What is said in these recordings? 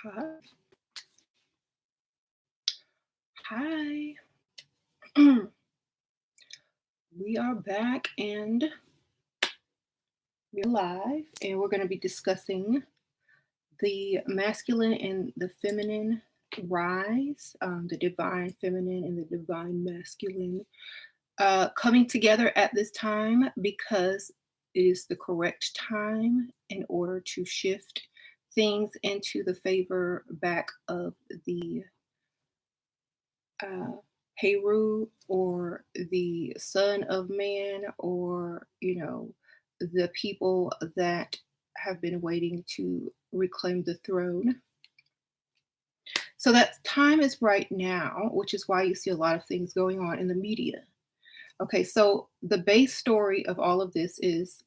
Hi. Hi. We are back and we're live, and we're going to be discussing the masculine and the feminine rise, the divine feminine and the divine masculine coming together at this time because it is the correct time in order to shift things into the favor back of the uh, Heru or the Son of Man or, the people that have been waiting to reclaim the throne. So that time is right now, which is why you see a lot of things going on in the media. Okay, so the base story of all of this is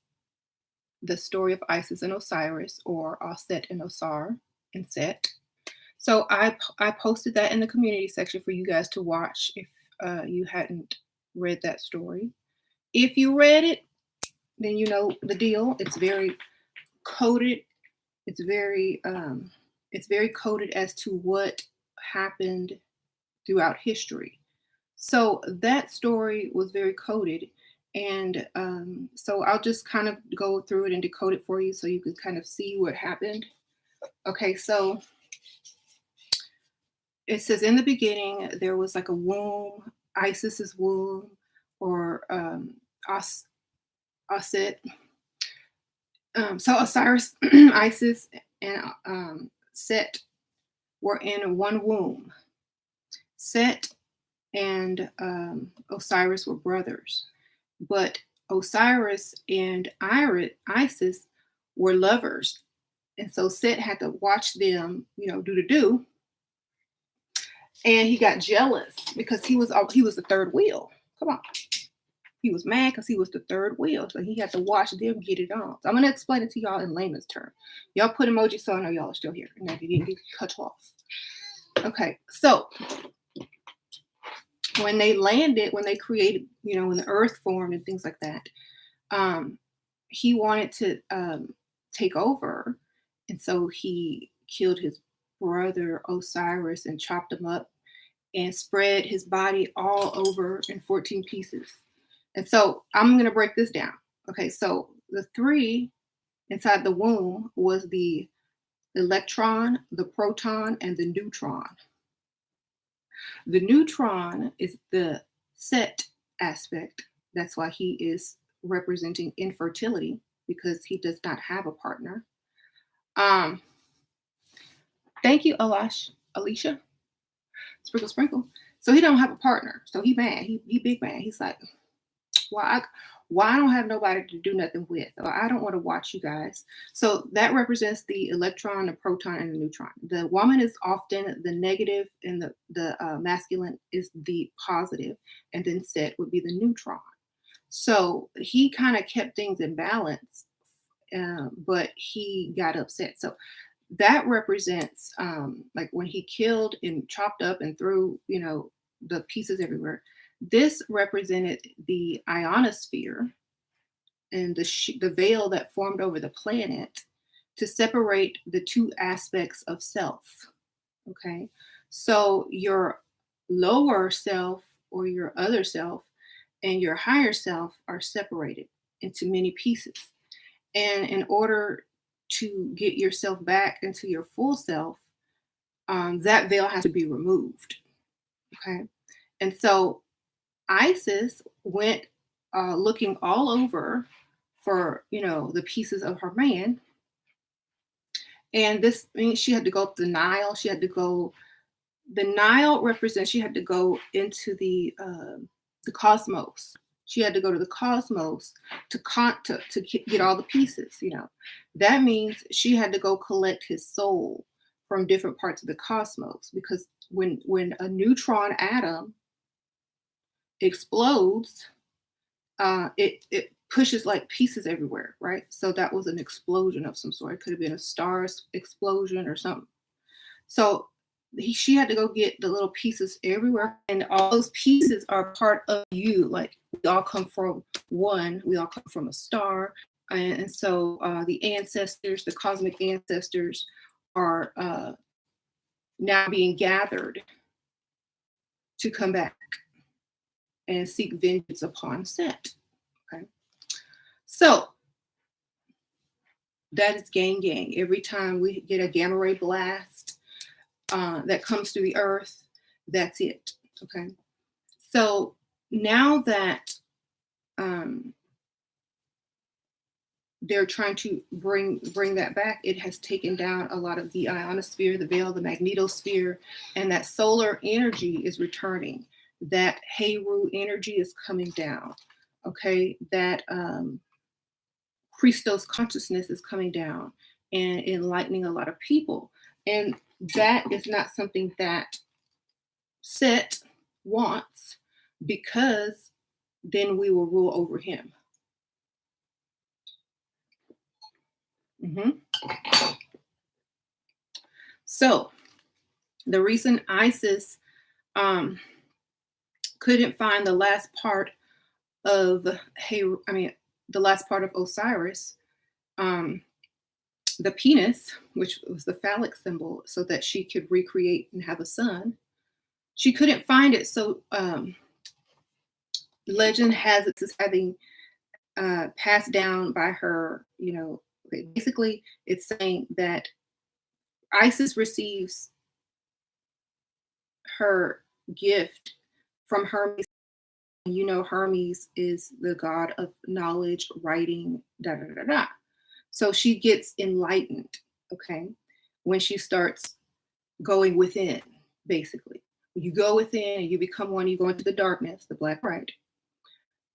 the story of Isis and Osiris, or Aset and Osar and Set. So I posted that in the community section for you guys to watch if you hadn't read that story. If you read it, then you know the deal. It's very coded. It's very coded as to what happened throughout history. So that story was very coded, and so I'll just kind of go through it and decode it for you so you can kind of see what happened. Okay, so it says in the beginning there was like a womb, Isis's womb, or Aset. So Osiris, Isis, and Set were in one womb. Set and Osiris were brothers, but Osiris and Isis were lovers, and so Set had to watch them, do the do, and he got jealous because he was the third wheel. Come on. He was mad because he was the third wheel. So he had to watch them get it on. So I'm going to explain it to y'all in layman's term. Y'all put emojis so I know y'all are still here and that you didn't get cut off. Okay, so when they landed, when they created, when the earth formed and things like that, he wanted to take over. And so he killed his brother Osiris and chopped him up and spread his body all over in 14 pieces. And so I'm going to break this down. Okay, so the three inside the womb was the electron, the proton, and the neutron. The neutron is the Set aspect. That's why he is representing infertility, because he does not have a partner. Thank you, Alicia. Sprinkle, sprinkle. So he don't have a partner. So he mad. He big mad. He's like, why I don't have nobody to do nothing with, or I don't want to watch you guys. So that represents the electron, the proton, and the neutron. The woman is often the negative, and the masculine is the positive, and then Set would be the neutron. So he kind of kept things in balance, but he got upset. So that represents like when he killed and chopped up and threw, the pieces everywhere. This represented the ionosphere and the veil that formed over the planet to separate the two aspects of self. Okay, so your lower self or your other self and your higher self are separated into many pieces. And in order to get yourself back into your full self, that veil has to be removed. Okay, and so Isis went looking all over for, the pieces of her man. And this means she had to go up the Nile. The Nile represents, she had to go into the cosmos. She had to go to the cosmos to get all the pieces, That means she had to go collect his soul from different parts of the cosmos, because when a neutron atom explodes, it pushes like pieces everywhere, right? So that was an explosion of some sort. It could have been a star explosion or something. So she had to go get the little pieces everywhere, and all those pieces are part of you. Like, we all come from one. We all come from a star, and so the ancestors, the cosmic ancestors, are now being gathered to come back and seek vengeance upon Set. Okay. So that is gang gang. Every time we get a gamma ray blast that comes through the earth, that's it. Okay. So now that um, they're trying to bring that back, it has taken down a lot of the ionosphere, the veil, the magnetosphere, and that solar energy is returning. That Heru energy is coming down. Okay, that Christos consciousness is coming down and enlightening a lot of people, and that is not something that Set wants, because then we will rule over him. Mhm. So the reason Isis couldn't find the last part of the last part of Osiris, the penis, which was the phallic symbol, so that she could recreate and have a son. She couldn't find it, so legend has it as having passed down by her. Basically, it's saying that Isis receives her gift from Hermes. Hermes is the god of knowledge, writing, da da da da. So she gets enlightened, okay, when she starts going within, basically. You go within and you become one, you go into the darkness, the black light,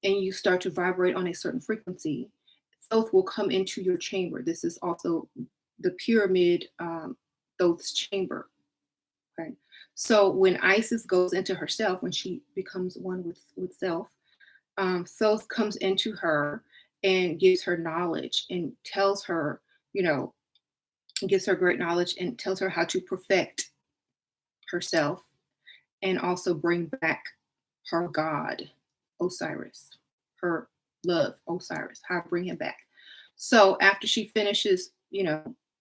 and you start to vibrate on a certain frequency. Thoth will come into your chamber. This is also the pyramid, Thoth's chamber. Okay. So when Isis goes into herself, when she becomes one with self, Thoth comes into her and gives her knowledge and tells her, gives her great knowledge and tells her how to perfect herself and also bring back her god, Osiris, her love, Osiris, how to bring him back. So after she finishes,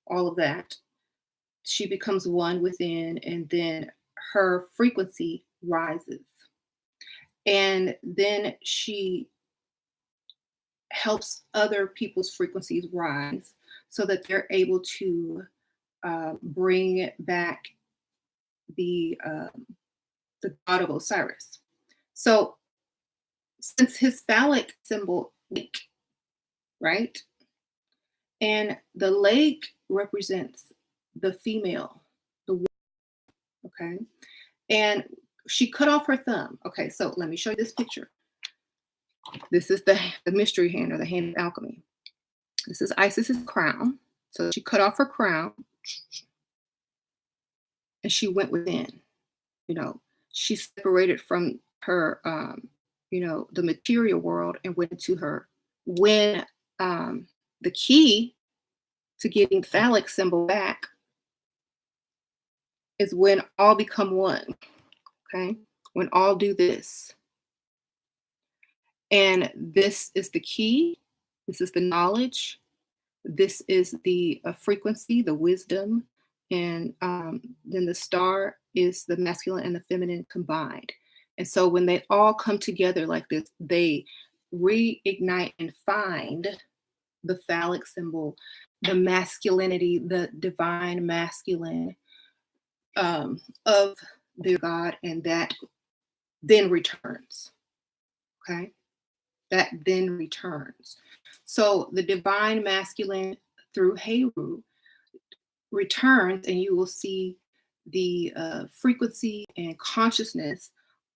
all of that, she becomes one within, and then her frequency rises. And then she helps other people's frequencies rise so that they're able to bring back the god of Osiris. So since his phallic symbol, lake, right? And the lake represents the female, the woman, okay? And she cut off her thumb. Okay, so let me show you this picture. This is the mystery hand, or the hand of alchemy. This is Isis's crown. So she cut off her crown and she went within. She separated from her, the material world, and went into her. When the key to getting phallic symbol back is when all become one. Okay, when all do this. And this is the key. This is the knowledge. This is the frequency, the wisdom. And then the star is the masculine and the feminine combined. And so when they all come together like this, they reignite and find the phallic symbol, the masculinity, the divine masculine of their God, and that then returns. Okay? That then returns. So the divine masculine through Heru returns, and you will see the frequency and consciousness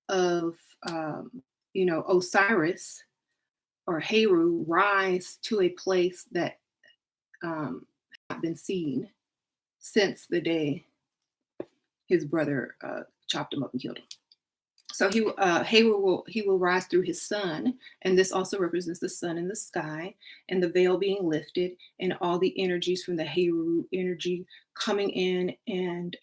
of Osiris or Heru rise to a place that not been seen since the day his brother chopped him up and killed him. So Heru will rise through his sun, and this also represents the sun in the sky and the veil being lifted, and all the energies from the Heru energy coming in and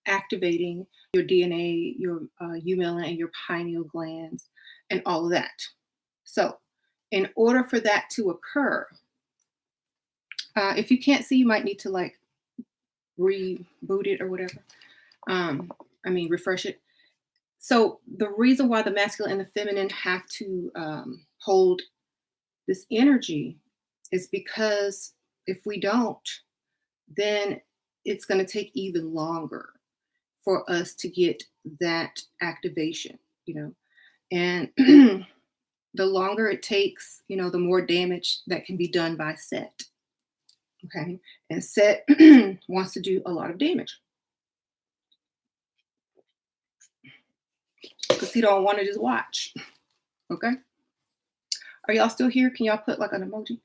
activating your DNA, your eumelin, and your pineal glands, and all of that. So, in order for that to occur, if you can't see, you might need to reboot it or whatever. Um, refresh it. So the reason why the masculine and the feminine have to hold this energy is because if we don't, then it's going to take even longer for us to get that activation, you know. And the longer it takes, the more damage that can be done by Set. Okay. And Set wants to do a lot of damage because he don't want to just watch. Okay. Are y'all still here? Can y'all put like an emoji?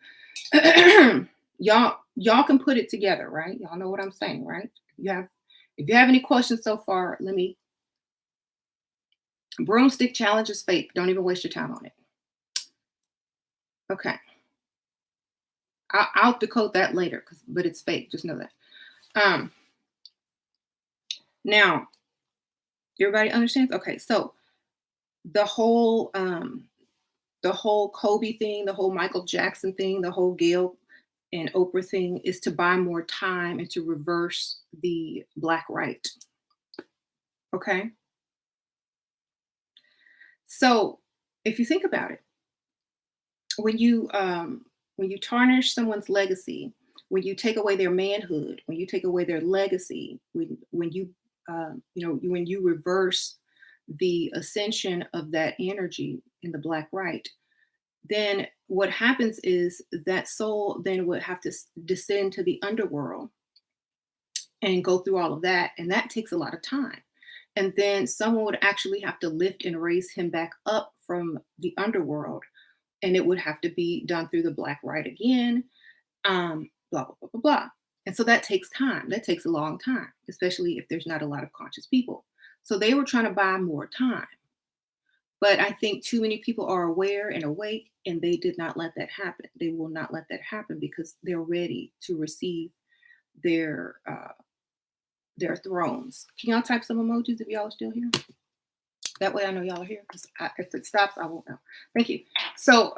y'all can put it together, right? Y'all know what I'm saying, right? If you have any questions so far, let me. Broomstick challenge is fake. Don't even waste your time on it. Okay. I'll decode that later, but it's fake. Just know that. Now, everybody understands? Okay, so the whole Kobe thing, the whole Michael Jackson thing, the whole Gail and Oprah thing is to buy more time and to reverse the black right. Okay. So if you think about it, when you tarnish someone's legacy, when you take away their manhood, when you take away their legacy, when you when you reverse the ascension of that energy in the black right, then what happens is that soul then would have to descend to the underworld and go through all of that, and that takes a lot of time. And then someone would actually have to lift and raise him back up from the underworld, and it would have to be done through the black right again, blah blah blah blah blah. And so that takes time. That takes a long time, especially if there's not a lot of conscious people. So they were trying to buy more time. But I think too many people are aware and awake, and they did not let that happen. They will not let that happen because they're ready to receive their thrones. Can y'all type some emojis if y'all are still here? That way I know y'all are here. Because if it stops, I won't know. Thank you. So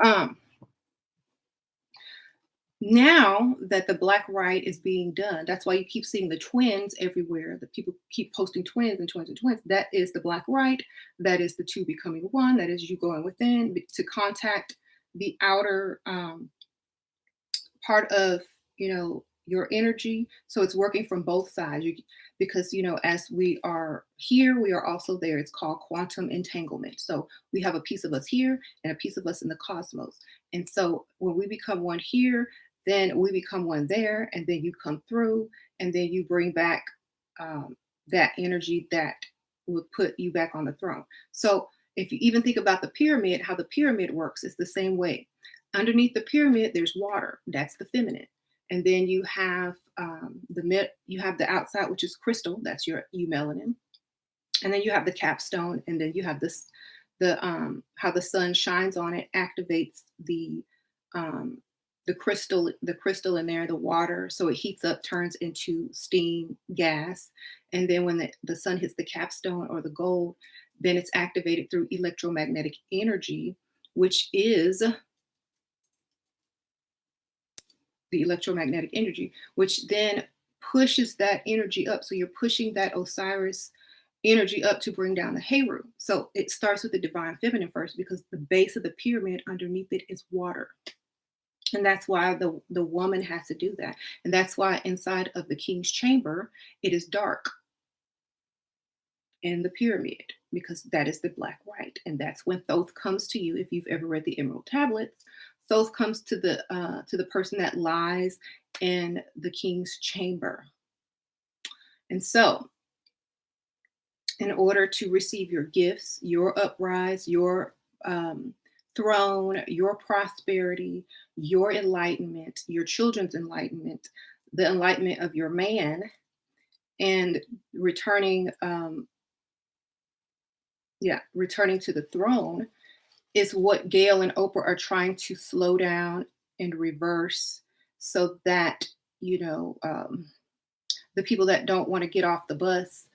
now that the black right is being done, that's why you keep seeing the twins everywhere. The people keep posting twins and twins and twins. That is the black right. That is the two becoming one. That is you going within to contact the outer part of your energy. So it's working from both sides. Because as we are here, we are also there. It's called quantum entanglement. So we have a piece of us here and a piece of us in the cosmos. And so when we become one here, then we become one there, and then you come through, and then you bring back that energy that would put you back on the throne. So if you even think about the pyramid, how the pyramid works, it's the same way. Underneath the pyramid, there's water. That's the feminine. And then you have the outside, which is crystal. That's your melanin. And then you have the capstone, and then you have how the sun shines on it, activates the crystal in there, the water. So it heats up, turns into steam, gas. And then when the sun hits the capstone or the gold, then it's activated through electromagnetic energy, which is the electromagnetic energy, which then pushes that energy up. So you're pushing that Osiris energy up to bring down the Heru. So it starts with the divine feminine first, because the base of the pyramid underneath it is water. And that's why the woman has to do that. And that's why inside of the king's chamber, it is dark in the pyramid, because that is the black right. And that's when Thoth comes to you. If you've ever read the Emerald Tablets, Thoth comes to the person that lies in the king's chamber. And so in order to receive your gifts, your uprise, your throne, your prosperity, your enlightenment, your children's enlightenment, the enlightenment of your man, and returning to the throne, is what Gail and Oprah are trying to slow down and reverse, so that the people that don't want to get off the bus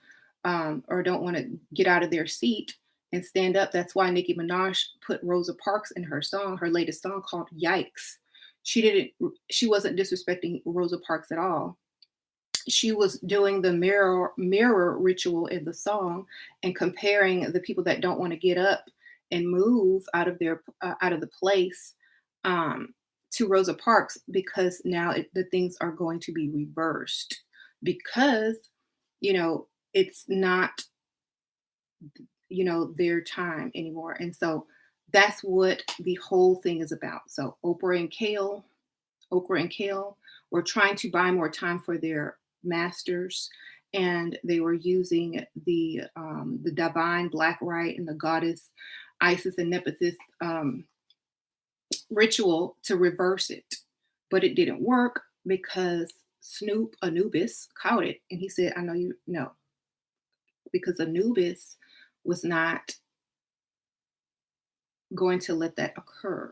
or don't want to get out of their seat and stand up. That's why Nicki Minaj put Rosa Parks in her latest song called Yikes. She wasn't disrespecting Rosa Parks at all. she was doing the mirror ritual in the song and comparing the people that don't want to get up and move out of their out of the place, um, to Rosa Parks, because now the things are going to be reversed, because it's not their time anymore. And so that's what the whole thing is about. So Oprah and Kale were trying to buy more time for their masters, and they were using the divine black rite and the goddess Isis and Nephthys ritual to reverse it. But it didn't work because Snoop Anubis caught it, and he said, "I know you know," because Anubis was not going to let that occur.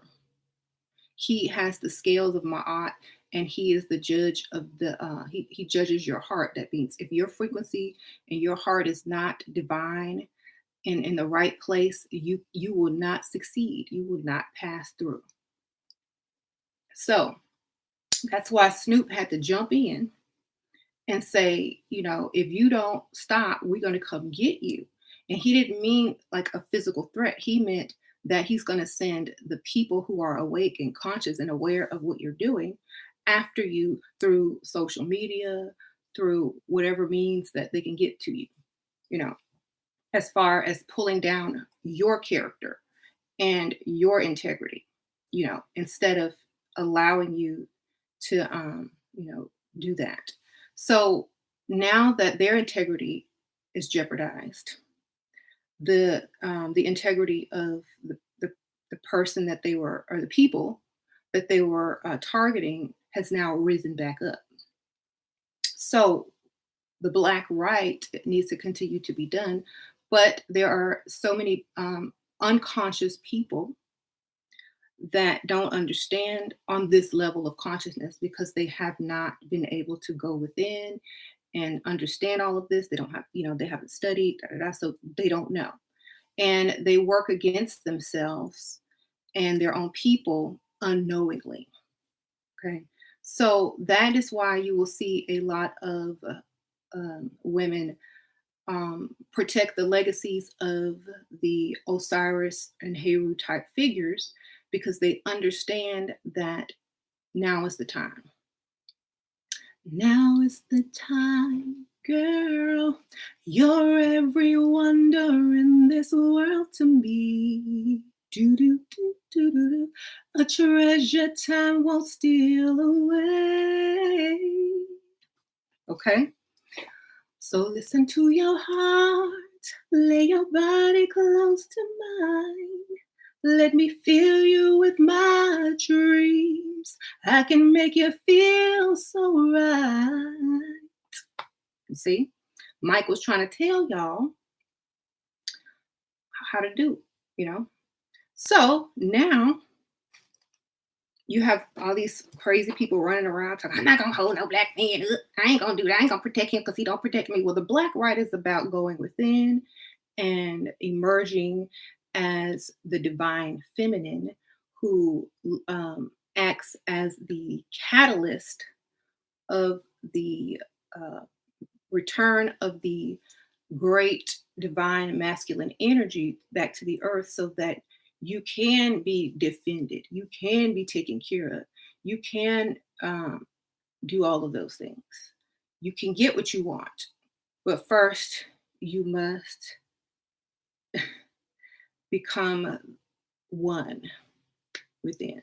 He has the scales of Ma'at, and he is the judge of he judges your heart. That means if your frequency and your heart is not divine and in the right place, you will not succeed. You will not pass through. So that's why Snoop had to jump in and say, if you don't stop, we're going to come get you. And he didn't mean like a physical threat. He meant that he's going to send the people who are awake and conscious and aware of what you're doing after you through social media, through whatever means that they can get to you, you know, as far as pulling down your character and your integrity, instead of allowing you to, do that. So now that their integrity is jeopardized, the integrity of the person that they were, or the people that they were targeting, has now risen back up. So the black right needs to continue to be done, but there are so many unconscious people that don't understand on this level of consciousness because they have not been able to go within and understand all of this. They don't have, they haven't studied, so they don't know. And they work against themselves and their own people unknowingly. Okay. So that is why you will see a lot of women protect the legacies of the Osiris and Heru type figures, because they understand that now is the time. Now is the time, girl. You're every wonder in this world to me. Do do do do do do. A treasure time won't steal away. Okay. So listen to your heart. Lay your body close to mine. Let me fill you with my dreams. I can make you feel so right. You see, Mike was trying to tell y'all how to do, So now you have all these crazy people running around talking, I'm not going to hold no black man up. I ain't going to do that. I ain't going to protect him because he don't protect me. Well, the black right is about going within and emerging as the divine feminine, who acts as the catalyst of the return of the great divine masculine energy back to the earth, so that you can be defended, you can be taken care of, you can do all of those things. You can get what you want, but first you must become one within.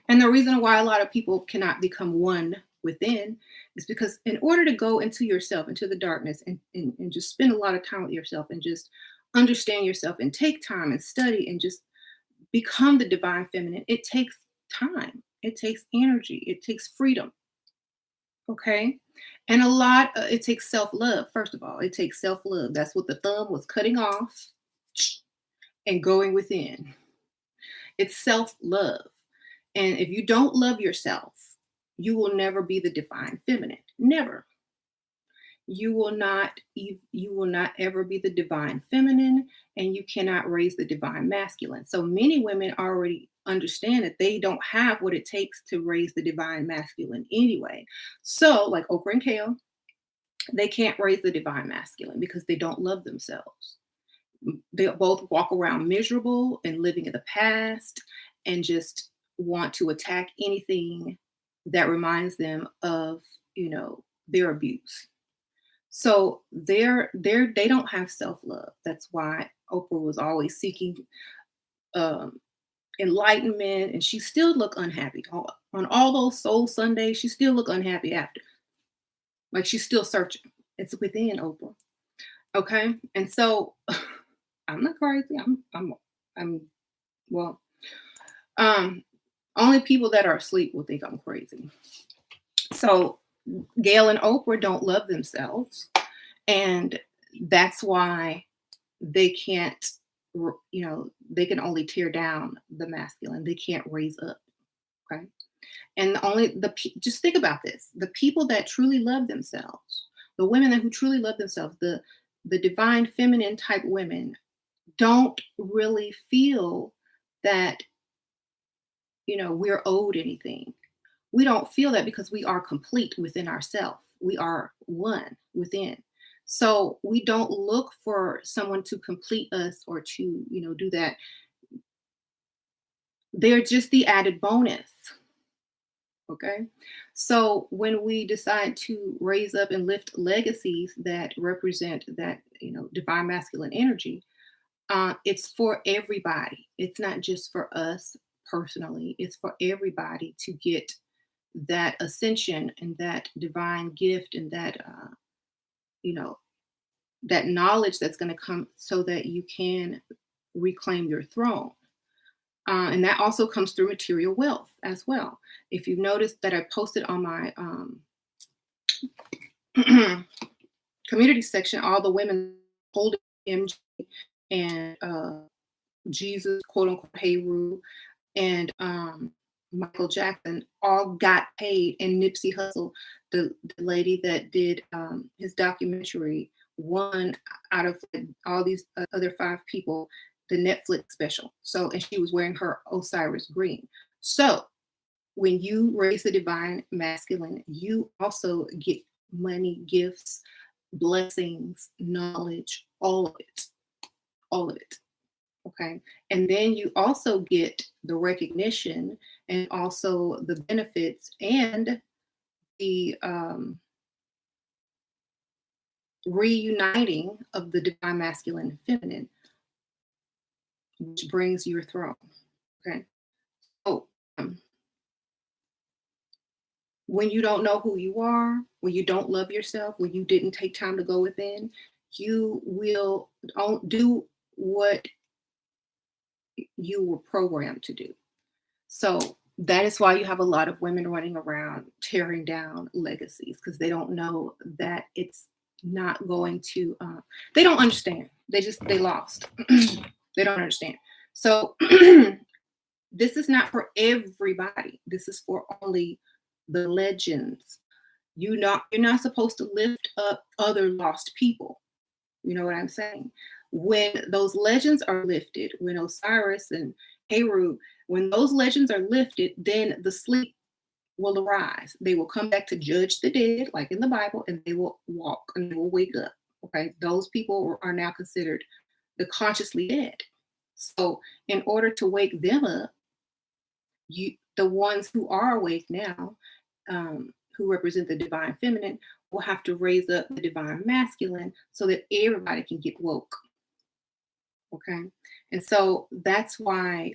And the reason why a lot of people cannot become one within is because in order to go into yourself, into the darkness, and just spend a lot of time with yourself and just understand yourself and take time and study and just become the divine feminine, it takes time, it takes energy, it takes freedom. Okay. And it takes self-love. First of all, it takes self-love. That's what the thumb was cutting off and going within. It's self-love. And if you don't love yourself, you will never be the divine feminine. Never. You will not ever be the divine feminine, and you cannot raise the divine masculine. So many women already understand that they don't have what it takes to raise the divine masculine anyway. So, like Oprah and Kale, they can't raise the divine masculine because they don't love themselves. They both walk around miserable and living in the past and just want to attack anything that reminds them of, their abuse. So they don't have self-love. That's why Oprah was always seeking um enlightenment, and she still look unhappy. On all those soul Sundays, she still look unhappy after. Like she's still searching. It's within Oprah. Okay. And so I'm not crazy. I'm well, um, only people that are asleep will think I'm crazy. So Gail and Oprah don't love themselves. And that's why they can't, they can only tear down the masculine. They can't raise up. Okay. And only just think about this: the people that truly love themselves, the women who truly love themselves, the divine feminine type women, don't really feel that we're owed anything. We don't feel that because we are complete within ourselves. We are one within. So we don't look for someone to complete us or to do that. They're just the added bonus. Okay. So when we decide to raise up and lift legacies that represent that, divine masculine energy, it's for everybody. It's not just for us personally, it's for everybody to get that ascension and that divine gift and that, you know, that knowledge that's going to come so that you can reclaim your throne. And that also comes through material wealth as well. If you've noticed that I posted on my community section, all the women holding MJ and Jesus, quote unquote, Heru, and Michael Jackson all got paid. And Nipsey Hussle, the lady that did his documentary, one out of all these other five people, the Netflix special. So, and she was wearing her Osiris green. So, when you raise the divine masculine, you also get money, gifts, blessings, knowledge, all of it. All of it. Okay. And then you also get the recognition and also the benefits and the reuniting of the divine masculine and feminine, which brings your throne. Okay. So when you don't know who you are, when you don't love yourself, when you didn't take time to go within, you will don't do what you were programmed to do. So that is why you have a lot of women running around tearing down legacies because they don't know that it's not going to, they don't understand. They lost. They don't understand. So this is not for everybody. This is for only the legends. You're not supposed to lift up other lost people. You know what I'm saying? When those legends are lifted, when Osiris and Heru, when those legends are lifted, then the sleep will arise. They will come back to judge the dead, like in the Bible, and they will walk and they will wake up. Okay, those people are now considered the consciously dead. So, in order to wake them up, the ones who are awake now, who represent the divine feminine, will have to raise up the divine masculine so that everybody can get woke. Okay. And so that's why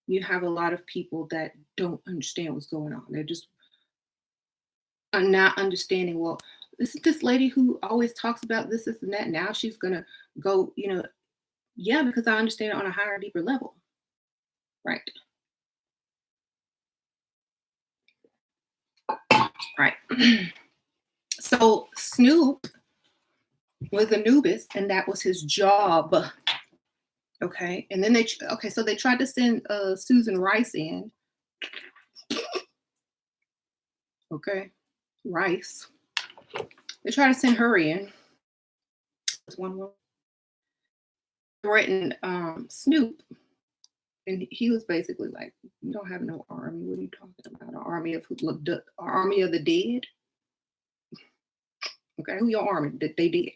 you have a lot of people that don't understand what's going on. They're just are not understanding, well, this is this lady who always talks about this and that. Now she's going to go, yeah, because I understand it on a higher, deeper level. Right. Right. So Snoop was Anubis, and that was his job. Okay, and then so they tried to send Susan Rice in. Okay, Rice. They tried to send her in. One more. Threatened Snoop, And he was basically like, "You don't have no army. What are you talking about? An army of who? Look, the army of the dead. Okay, who your army? That they did.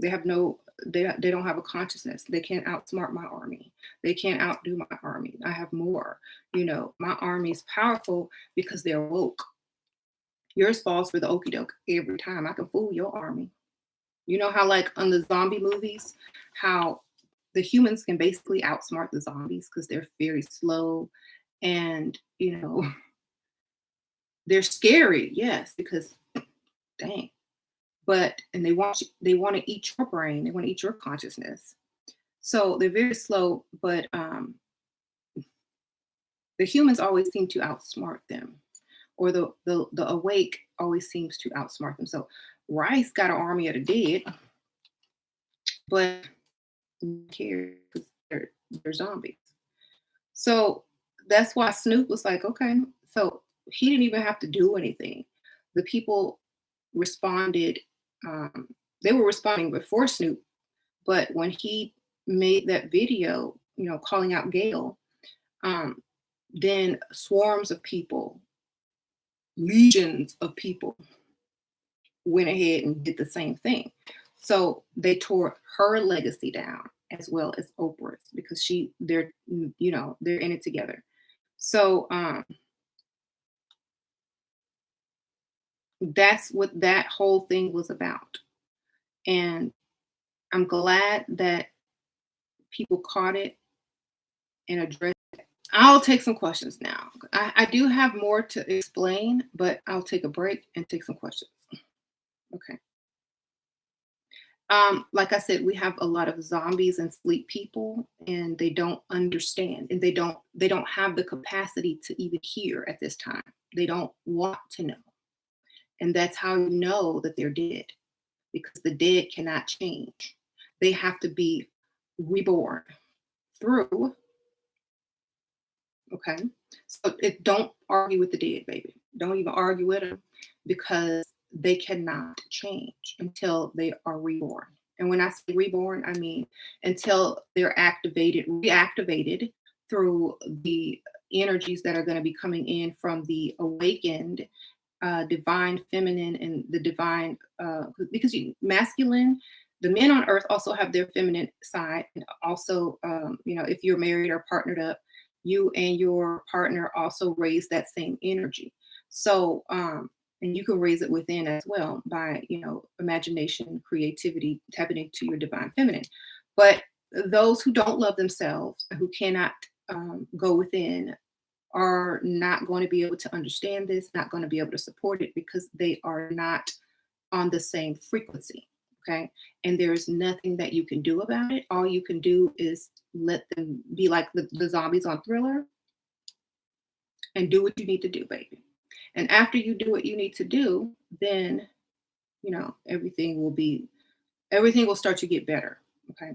They have no. They don't have a consciousness. They can't outsmart my army. They can't outdo my army. I have more. My army is powerful because they're woke. Yours falls for the okey doke every time. I can fool your army. You know how, like, on the zombie movies, how the humans can basically outsmart the zombies because they're very slow and, they're scary, yes, because dang. But and they want to eat your brain, they want to eat your consciousness. So they're very slow, but the humans always seem to outsmart them, or the awake always seems to outsmart them. So Rice got an army of the dead, but care because they're zombies. So that's why Snoop was like, okay. So he didn't even have to do anything. The people responded. Um, they were responding before Snoop, but when he made that video, calling out Gail, um, then swarms of people, legions of people, went ahead and did the same thing. So they tore her legacy down as well as Oprah's because they're in it together. So that's what that whole thing was about. And I'm glad that people caught it and addressed it. I'll take some questions now. I do have more to explain, but I'll take a break and take some questions. Okay. Like I said, we have a lot of zombies and sleep people, and they don't understand, and they don't have the capacity to even hear at this time. They don't want to know, and that's how you know that they're dead, because the dead cannot change. They have to be reborn through. Okay, so don't argue with the dead, baby. Don't even argue with them because they cannot change until they are reborn. And when I say reborn, I mean until they're reactivated through the energies that are going to be coming in from the awakened divine feminine and the divine, because masculine, the men on earth also have their feminine side. And also, if you're married or partnered up, you and your partner also raise that same energy. So, and you can raise it within as well by, imagination, creativity, tapping into your divine feminine. But those who don't love themselves, who cannot go within, are not going to be able to understand this, not going to be able to support it because they are not on the same frequency. Okay. And there's nothing that you can do about it. All you can do is let them be like the zombies on Thriller and do what you need to do, baby. And after you do what you need to do, then, everything will start to get better. Okay.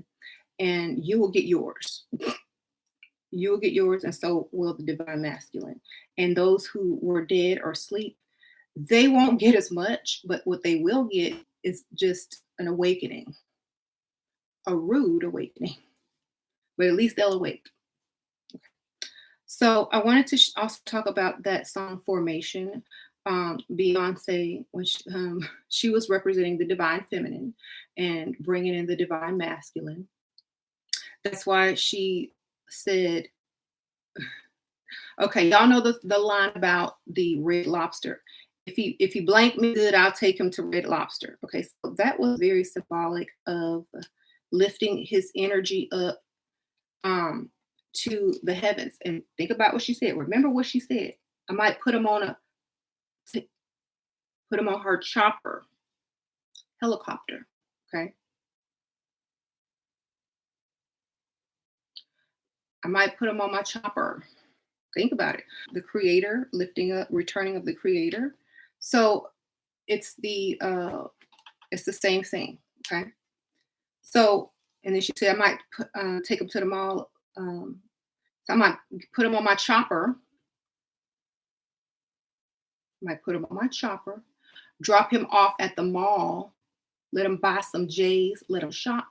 And you will get yours. You will get yours, and so will the divine masculine. And those who were dead or asleep, they won't get as much, but what they will get is just an awakening, a rude awakening, but at least they'll awake. So I wanted to also talk about that song Formation. Beyonce, when she was representing the divine feminine and bringing in the divine masculine. That's why she said, okay, y'all know the line about the Red Lobster. If you blank me good, I'll take him to Red Lobster. Okay, so that was very symbolic of lifting his energy up to the heavens. And think about what she said. Remember what she said. I might put him on her chopper helicopter. Okay. I might put him on my chopper. Think about it. The creator lifting up, returning of the creator. So it's the same thing. Okay. So, and then she said, I might take him to the mall. So I might put him on my chopper. I might put him on my chopper, drop him off at the mall, let him buy some J's, let him shop,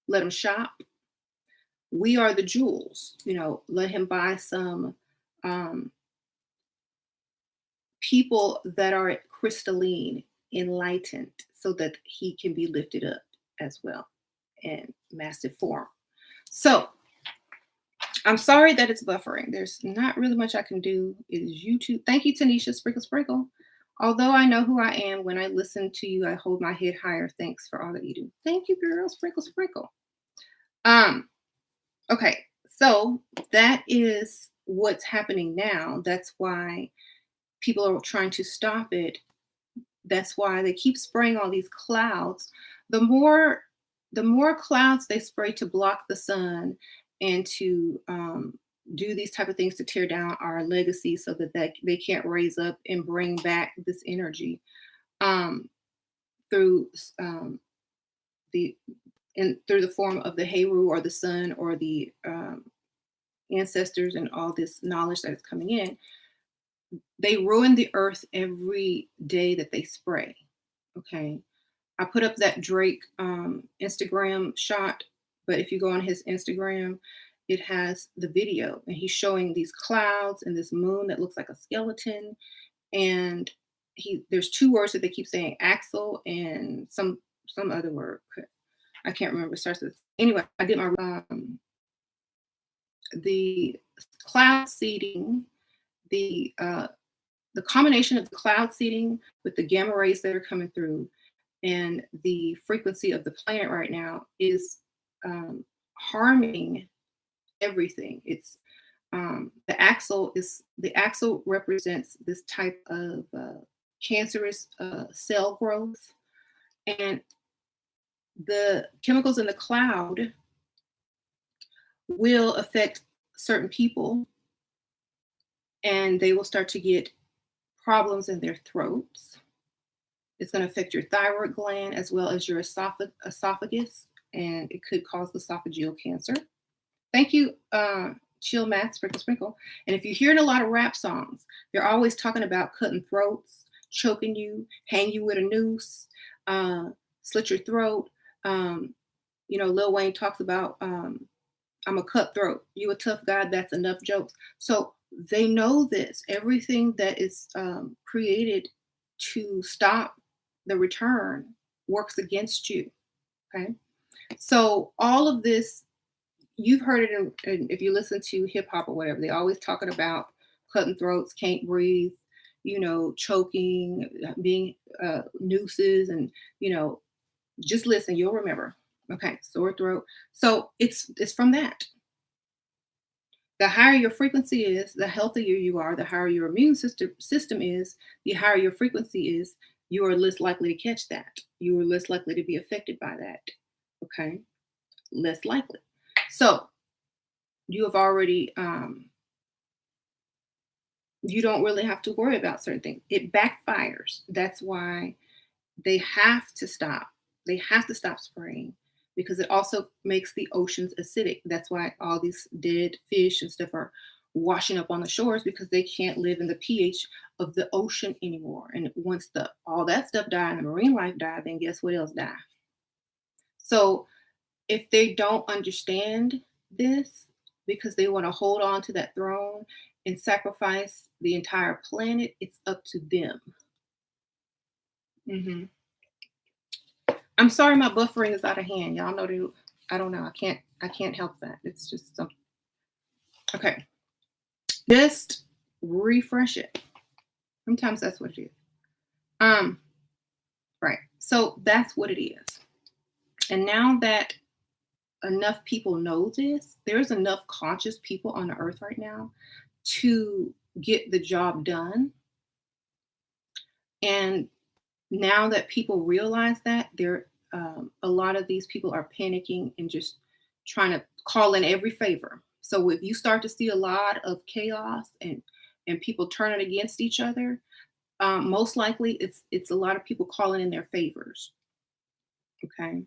let him shop, We are the jewels. Let him buy some um, people that are crystalline, enlightened, so that he can be lifted up as well in massive form. So I'm sorry that it's buffering. There's not really much I can do. It is YouTube. Thank you, Tanisha Sprinkle Sprinkle. Although I know who I am, when I listen to you, I hold my head higher. Thanks for all that you do. Thank you, girl. Sprinkle Sprinkle. Um, okay, so that is what's happening now. That's why people are trying to stop it. That's why they keep spraying all these clouds. The more clouds they spray to block the sun and to do these type of things to tear down our legacy so that they can't raise up and bring back this energy um, through the through the form of the Heru or the sun or the ancestors and all this knowledge that is coming in. They ruin the earth every day that they spray. Okay. I put up that Drake Instagram shot, but if you go on his Instagram, it has the video and he's showing these clouds and this moon that looks like a skeleton. And there's two words that they keep saying, Axel and some other word. I can't remember. It starts with anyway. I did my the cloud seeding, the combination of the cloud seeding with the gamma rays that are coming through and the frequency of the planet right now is harming everything. It's the axle represents this type of cancerous cell growth, and the chemicals in the cloud will affect certain people, and they will start to get problems in their throats. It's going to affect your thyroid gland as well as your esophagus, and it could cause esophageal cancer. Thank you, Chill Math, Sprinkle Sprinkle. And if you're hearing a lot of rap songs, they're always talking about cutting throats, choking you, hang you with a noose, slit your throat. Lil Wayne talks about, I'm a cutthroat. You a tough guy. That's enough jokes. So they know this. Everything that is created to stop the return works against you. Okay. So all of this, you've heard it if you listen to hip hop or whatever, they always talking about cutting throats, can't breathe, choking, being nooses, and just listen, you'll remember. Okay, sore throat. So it's from that. The higher your frequency is, the healthier you are. The higher your immune system is, the higher your frequency is. You are less likely to catch that. You are less likely to be affected by that. Okay, less likely. So you have already, you don't really have to worry about certain things. It backfires. That's why they have to stop. They have to stop spraying because it also makes the oceans acidic. That's why all these dead fish and stuff are washing up on the shores because they can't live in the pH of the ocean anymore. And once all that stuff died and the marine life died, then guess what else died? So if they don't understand this because they want to hold on to that throne and sacrifice the entire planet, it's up to them. Mm-hmm. I'm sorry, my buffering is out of hand. Y'all know I don't know. I can't help that. It's just something. Okay. Just refresh it. Sometimes that's what it is. Right. So that's what it is. And now that enough people know this, there's enough conscious people on the earth right now to get the job done. And now that people realize that, a lot of these people are panicking and just trying to call in every favor. So if you start to see a lot of chaos and people turning against each other, most likely it's a lot of people calling in their favors. Okay.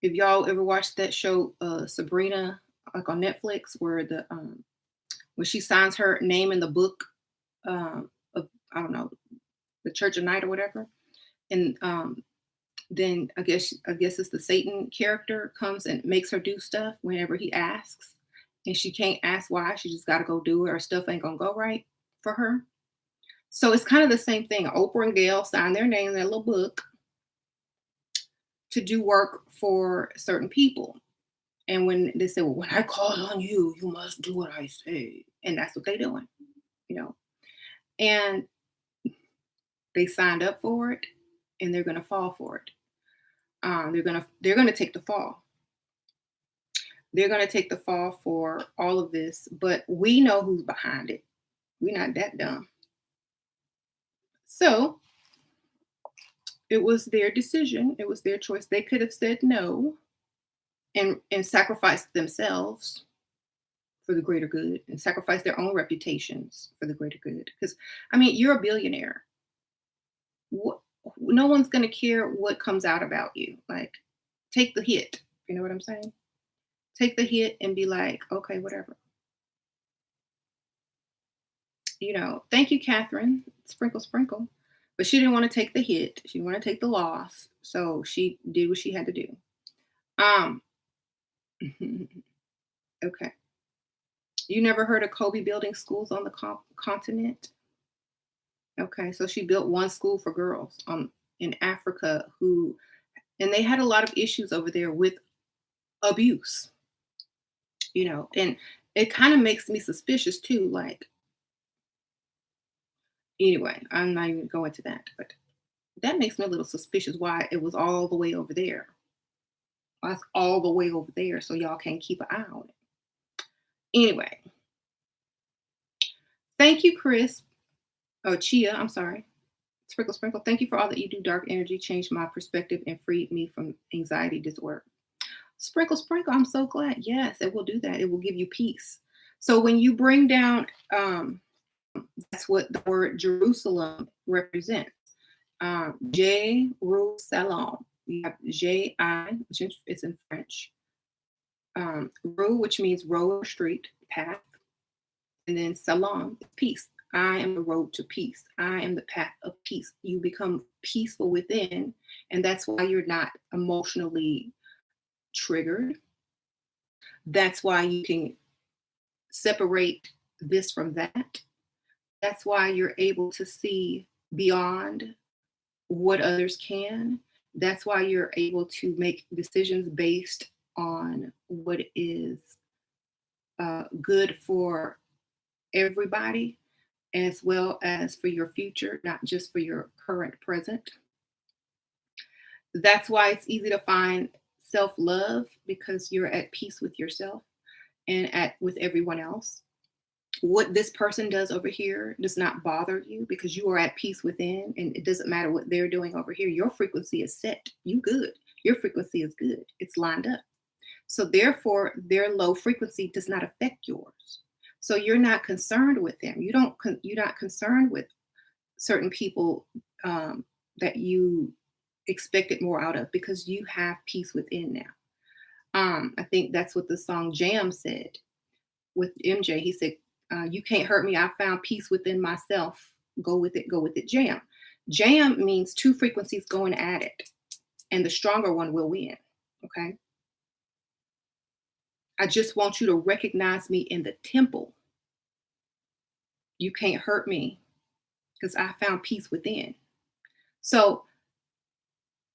If y'all ever watched that show, Sabrina, like on Netflix, where when she signs her name in the book of, I don't know, the Church of Night or whatever, and Then I guess it's the Satan character comes and makes her do stuff whenever he asks, and she can't ask why. She just got to go do it, or stuff ain't gonna go right for her. So it's kind of the same thing. Oprah and Gail signed their name in that little book to do work for certain people. And when they say, "Well, when I call on you, you must do what I say," and that's what they're doing, you know. And they signed up for it, and they're gonna fall for it. They're gonna take the fall. They're gonna take the fall for all of this, but we know who's behind it. We're not that dumb. So it was their decision. It was their choice. They could have said no and sacrificed themselves for the greater good and sacrifice their own reputations for the greater good. Because I mean, you're a billionaire. What, no one's gonna care what comes out about you. Like, take the hit. You know what I'm saying? Take the hit and be like, okay, whatever. Thank you, Catherine. Sprinkle, sprinkle. But she didn't want to take the hit. She didn't want to take the loss. So she did what she had to do. Um, okay. You never heard of Kobe building schools on the continent? Okay. So she built one school for girls in Africa and they had a lot of issues over there with abuse, and it kind of makes me suspicious too. Like, anyway, I'm not even going to that, but that makes me a little suspicious why it was all the way over there. That's all the way over there, so y'all can't keep an eye on it. Anyway, thank you, Chris. Oh, Chia, I'm sorry. Sprinkle, sprinkle. Thank you for all that you do. Dark energy changed my perspective and freed me from anxiety disorder. Sprinkle, sprinkle. I'm so glad. Yes, it will do that. It will give you peace. So when you bring down, that's what the word Jerusalem represents. Jerusalem. You have J I, which is in French. Ru, which means road or street, path, and then salam, peace. I am the road to peace. I am the path of peace. You become peaceful within, and that's why you're not emotionally triggered. That's why you can separate this from that. That's why you're able to see beyond what others can. That's why you're able to make decisions based on what is good for everybody, as well as for your future, not just for your current present. That's why it's easy to find self love because you're at peace with yourself and at with everyone else. What this person does over here does not bother you because you are at peace within, and it doesn't matter what they're doing over here. Your frequency is set. You good. Your frequency is good. It's lined up. So therefore, their low frequency does not affect yours. So you're not concerned with them. You're not concerned with certain people that you expected more out of because you have peace within now. I think that's what the song Jam said with MJ. He said, "You can't hurt me. I found peace within myself. Go with it. Go with it." Jam. Jam means two frequencies going at it, and the stronger one will win. Okay. I just want you to recognize me in the temple. You can't hurt me because I found peace within. So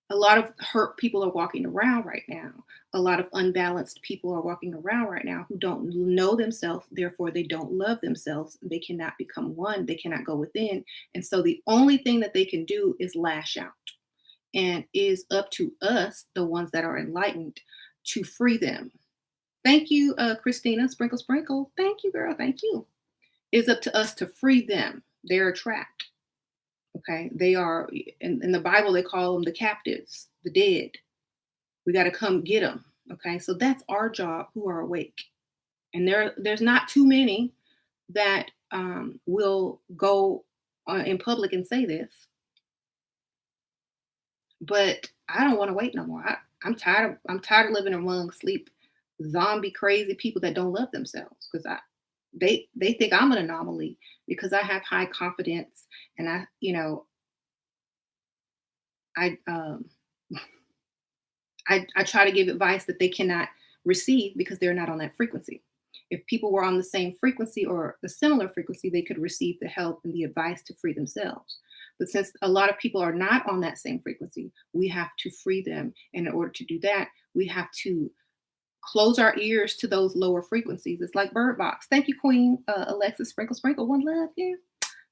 a lot of hurt people are walking around right now. A lot of unbalanced people are walking around right now who don't know themselves. Therefore, they don't love themselves. They cannot become one. They cannot go within. And so the only thing that they can do is lash out. And it is up to us, the ones that are enlightened, to free them. Thank you, Christina. Sprinkle, sprinkle. Thank you, girl. Thank you. It's up to us to free them. They're trapped. Okay. They are, in the Bible, they call them the captives, the dead. We got to come get them. Okay. So that's our job who are awake. And there's not too many that will go in public and say this. But I don't want to wait no more. I'm tired of living among sleep zombie crazy people that don't love themselves because they think I'm an anomaly because I have high confidence and I I try to give advice that they cannot receive because they're not on that frequency. If people were on the same frequency or a similar frequency, they could receive the help and the advice to free themselves. But since a lot of people are not on that same frequency, we have to free them. And in order to do that, we have to close our ears to those lower frequencies. It's like Bird Box. Thank you, Queen Alexis Sprinkle Sprinkle. One love, yeah.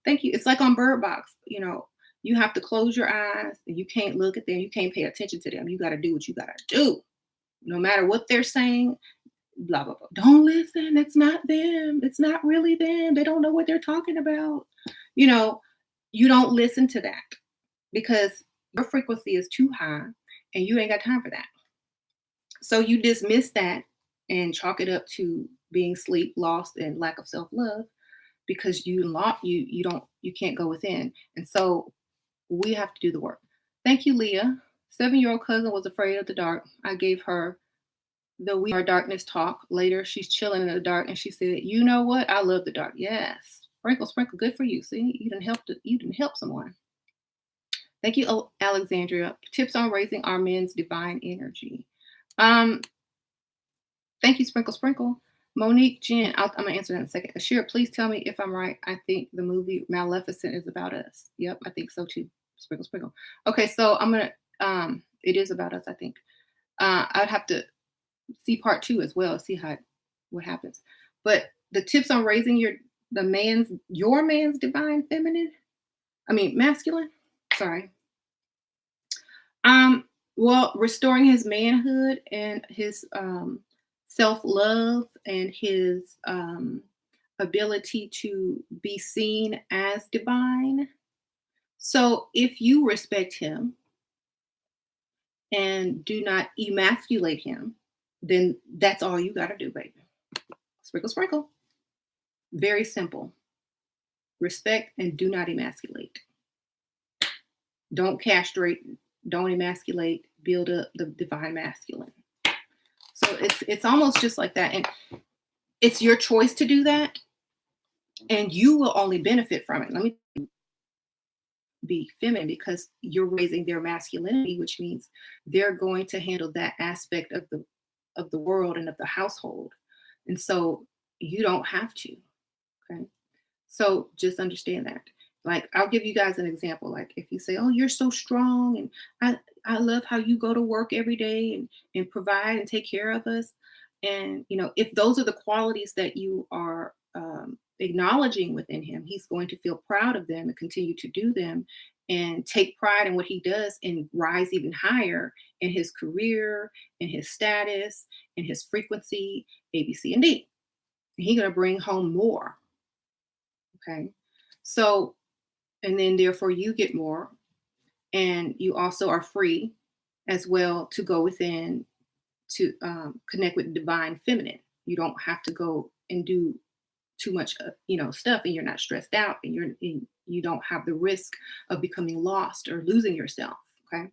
Thank you. It's like on Bird Box. You have to close your eyes and you can't look at them. You can't pay attention to them. You got to do what you got to do. No matter what they're saying, blah, blah, blah. Don't listen. It's not them. It's not really them. They don't know what they're talking about. You know, you don't listen to that because your frequency is too high and you ain't got time for that. So you dismiss that and chalk it up to being sleep lost and lack of self-love because you can't go within. And so we have to do the work. Thank you, Leah. 7-year-old cousin was afraid of the dark. I gave her the We Are Darkness talk. Later, she's chilling in the dark and she said, "You know what? I love the dark." Yes. Sprinkle, sprinkle, good for you. See, you didn't help someone. Thank you, Alexandria. Tips on raising our men's divine energy. Um, Thank you, Sprinkle Sprinkle. Monique Jen, I'm gonna answer that in a second. Ashira, please tell me if I'm right. I think the movie Maleficent is about us. Yep, I think so too. Sprinkle Sprinkle. Okay, so I'm gonna it is about us, I think. I'd have to see part 2 as well, see what happens. But the tips on raising your man's divine feminine, I mean masculine. Sorry. Well, restoring his manhood and his self-love and his ability to be seen as divine. So if you respect him and do not emasculate him, then that's all you got to do, baby. Sprinkle, sprinkle. Very simple. Respect and do not emasculate. Don't castrate, don't emasculate, build up the divine masculine. So it's almost just like that. And it's your choice to do that. And you will only benefit from it. Let me be feminine because you're raising their masculinity, which means they're going to handle that aspect of the world and of the household. And so you don't have to. Okay. So just understand that. Like I'll give you guys an example. Like if you say, "Oh, you're so strong and I love how you go to work every day and provide and take care of us." And if those are the qualities that you are acknowledging within him, he's going to feel proud of them and continue to do them and take pride in what he does and rise even higher in his career, in his status, in his frequency, A, B, C, and D. And he's going to bring home more. Okay. So, and then therefore you get more and you also are free as well to go within to connect with divine feminine. You don't have to go and do too much stuff and you're not stressed out and you don't have the risk of becoming lost or losing yourself. Okay.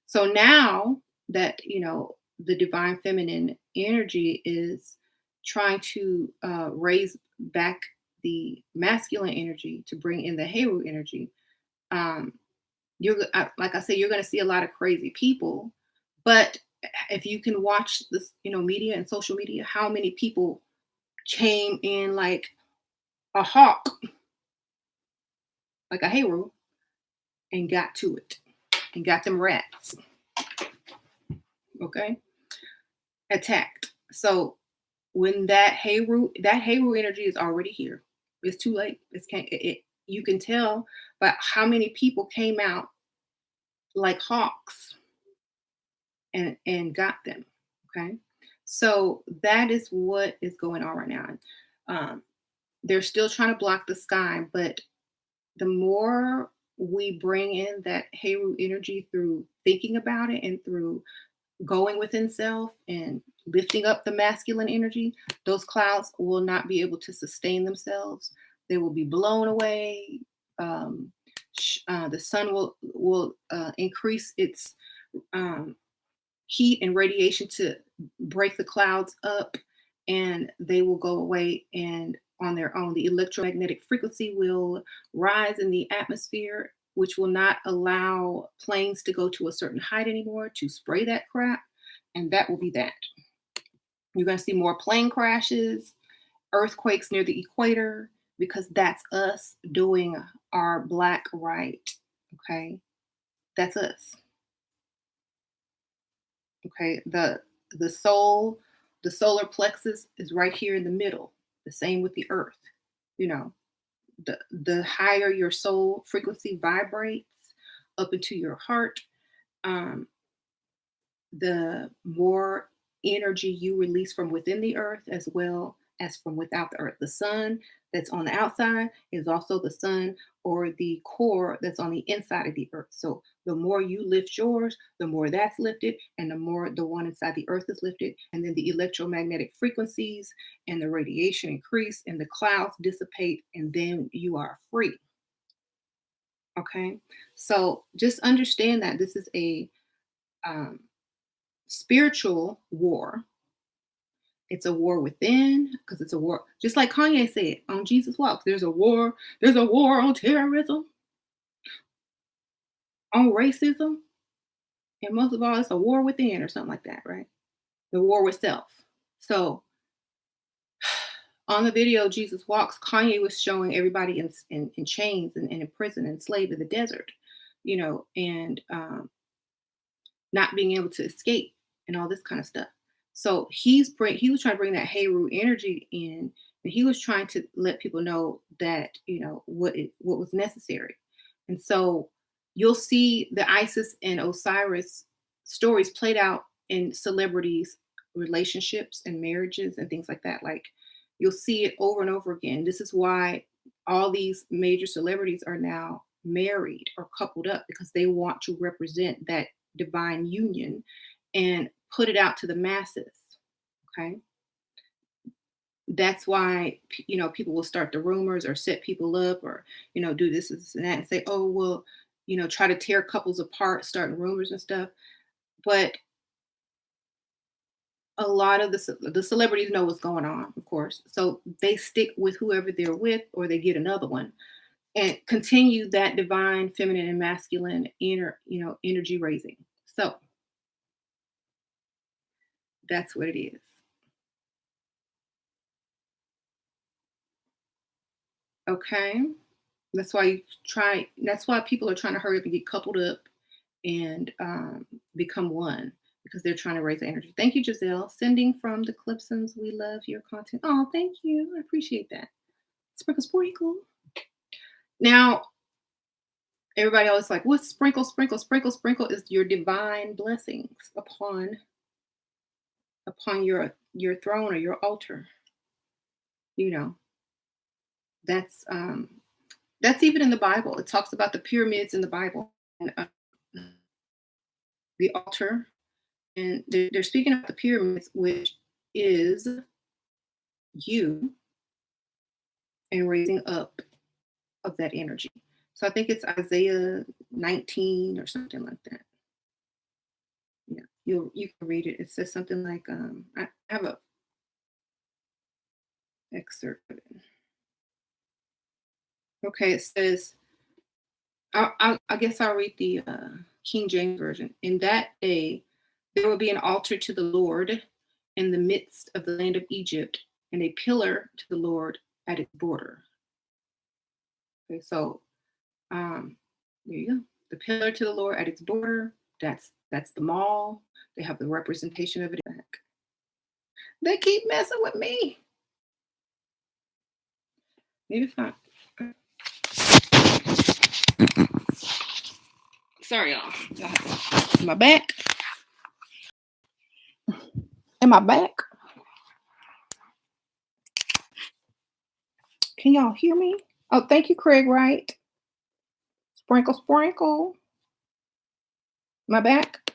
So now that the divine feminine energy is trying to raise back the masculine energy to bring in the Heru energy, like I said, you're going to see a lot of crazy people. But if you can watch this, media and social media, how many people came in like a hawk, like a Heru, and got to it and got them rats. Okay, attacked. So when that Heru energy is already here, it's too late. You can tell by how many people came out like hawks and got them. Okay, so that is what is going on right now. They're still trying to block the sky, but the more we bring in that Heru energy through thinking about it and through going within self and lifting up the masculine energy, those clouds will not be able to sustain themselves. They will be blown away. The sun will increase its heat and radiation to break the clouds up, and they will go away and on their own. The electromagnetic frequency will rise in the atmosphere which will not allow planes to go to a certain height anymore to spray that crap. And that will be that. You're going to see more plane crashes, earthquakes near the equator, because that's us doing our black right. Okay. That's us. Okay. The soul, the solar plexus is right here in the middle. The same with the earth. You know, the higher your soul frequency vibrates up into your heart, um, the more energy you release from within the earth as well as from without the earth. The sun that's on the outside is also the sun or the core that's on the inside of the earth. So the more you lift yours, the more that's lifted, and the more the one inside the earth is lifted. And then the electromagnetic frequencies and the radiation increase, and the clouds dissipate, and then you are free. Okay. So just understand that this is a um, spiritual war. It's a war within, because it's a war, just like Kanye said on Jesus Walks. There's a war on terrorism, on racism, and most of all, it's a war within or something like that, right? The war with self. So on the video Jesus Walks, Kanye was showing everybody in chains and in prison, enslaved in the desert, and not being able to escape and all this kind of stuff. So he was trying to bring that Heru energy in, and he was trying to let people know that what was necessary. And so you'll see the Isis and Osiris stories played out in celebrities' relationships and marriages and things like that. Like, you'll see it over and over again. This is why all these major celebrities are now married or coupled up, because they want to represent that divine union and put it out to the masses. Okay. That's why, people will start the rumors or set people up, or, do this and that, and say, oh, well, try to tear couples apart, starting rumors and stuff. But a lot of the celebrities know what's going on, of course. So they stick with whoever they're with, or they get another one and continue that divine feminine and masculine energy raising. So that's what it is. Okay. That's why people are trying to hurry up and get coupled up and become one, because they're trying to raise the energy. Thank you, Giselle. Sending from the Clipsons. We love your content. Oh, thank you. I appreciate that. Sprinkle, sprinkle. Now, everybody always like, what's sprinkle, sprinkle, sprinkle, sprinkle is your divine blessings upon your throne or your altar. That's even in the Bible. It talks about the pyramids in the Bible, and the altar, and they're speaking of the pyramids, which is you, and raising up of that energy. So I think it's Isaiah 19 or something like that. Yeah, you can read it. It says something like, I have a excerpt of it. Okay, it says, I guess I'll read the King James Version. In that day, there will be an altar to the Lord in the midst of the land of Egypt, and a pillar to the Lord at its border. Okay, so there you go. The pillar to the Lord at its border. That's the mall. They have the representation of it back. They keep messing with me. Maybe fine. Sorry, y'all. Am I back? Am I back? Can y'all hear me? Oh, thank you, Craig Wright. Sprinkle, sprinkle. Am I back?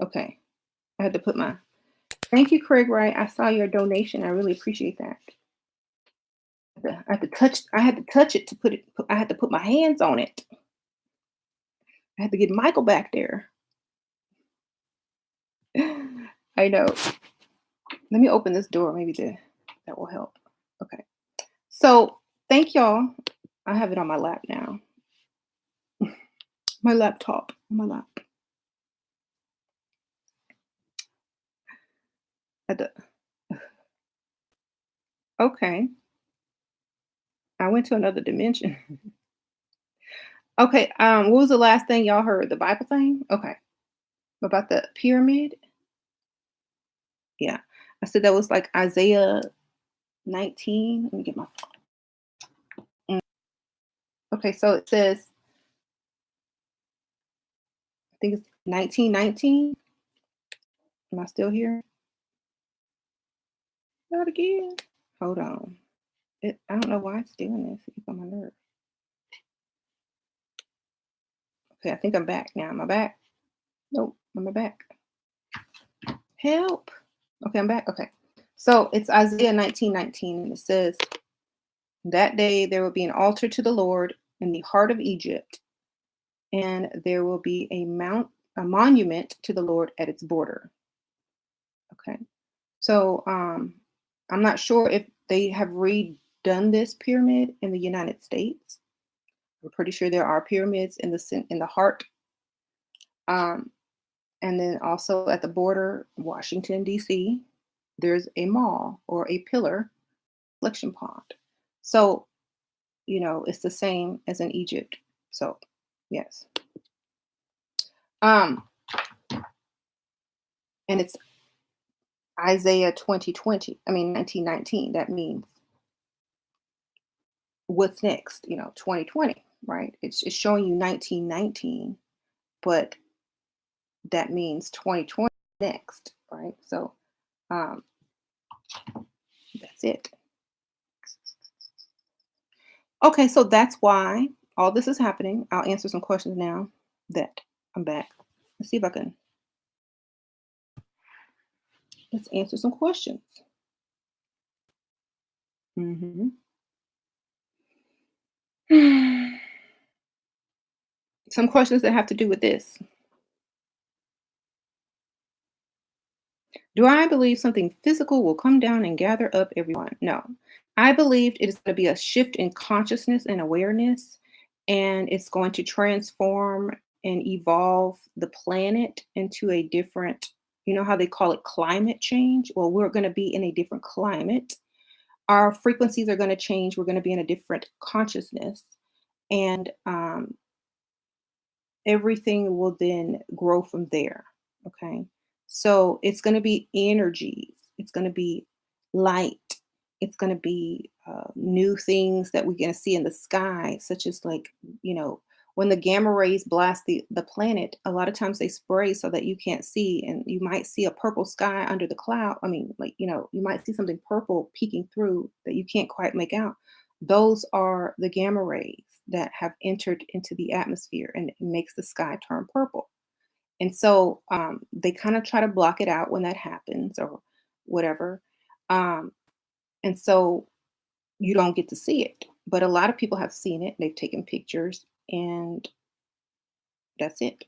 Okay. I had to put my. Thank you, Craig Wright. I saw your donation. I really appreciate that. I had to touch it to put it. I had to put my hands on it. I had to get Michael back there. I know. Let me open this door. Maybe that will help. Okay. So thank y'all. I have it on my lap now. My laptop on my lap. At the, okay, I went to another dimension. Okay, what was the last thing y'all heard? The Bible thing? Okay. About the pyramid? Yeah. I said that was like Isaiah 19. Let me get my mm, okay, so it says, I think it's 1919. Am I still here? Not again. Hold on. I don't know why it's doing this. It's on my nerve. Okay, I think I'm back now. Am I back? Nope. Am I back? Help. Okay, I'm back. Okay. So it's Isaiah 19:19, and it says, that day there will be an altar to the Lord in the heart of Egypt, and there will be a monument to the Lord at its border. Okay. So I'm not sure if they have redone this pyramid in the United States. I'm pretty sure there are pyramids in in the heart. Um, and then also at the border, Washington, D.C., there's a mall or a pillar reflection pond. So, it's the same as in Egypt. So, yes. Um, and it's Isaiah 2020. I mean 1919. That means what's next? 2020, right? It's showing you 1919, but that means 2020 next, right? So, um, that's it. Okay, so that's why all this is happening. I'll answer some questions now that I'm back. Let's see if I can. Let's answer some questions. hmm Some questions that have to do with this. Do I believe something physical will come down and gather up everyone? No. I believed it is going to be a shift in consciousness and awareness, and it's going to transform and evolve the planet into a different, how they call it climate change? Well, we're going to be in a different climate. Our frequencies are going to change. We're going to be in a different consciousness. And everything will then grow from there. Okay. So it's going to be energies, it's going to be light, it's going to be new things that we're going to see in the sky, such as like, you know, when the gamma rays blast the planet, a lot of times they spray so that you can't see, and you might see a purple sky under the cloud. I mean, like, you might see something purple peeking through that you can't quite make out. Those are the gamma rays that have entered into the atmosphere, and it makes the sky turn purple. And so they kind of try to block it out when that happens or whatever. Um, and so you don't get to see it. But a lot of people have seen it. They've taken pictures, and that's it.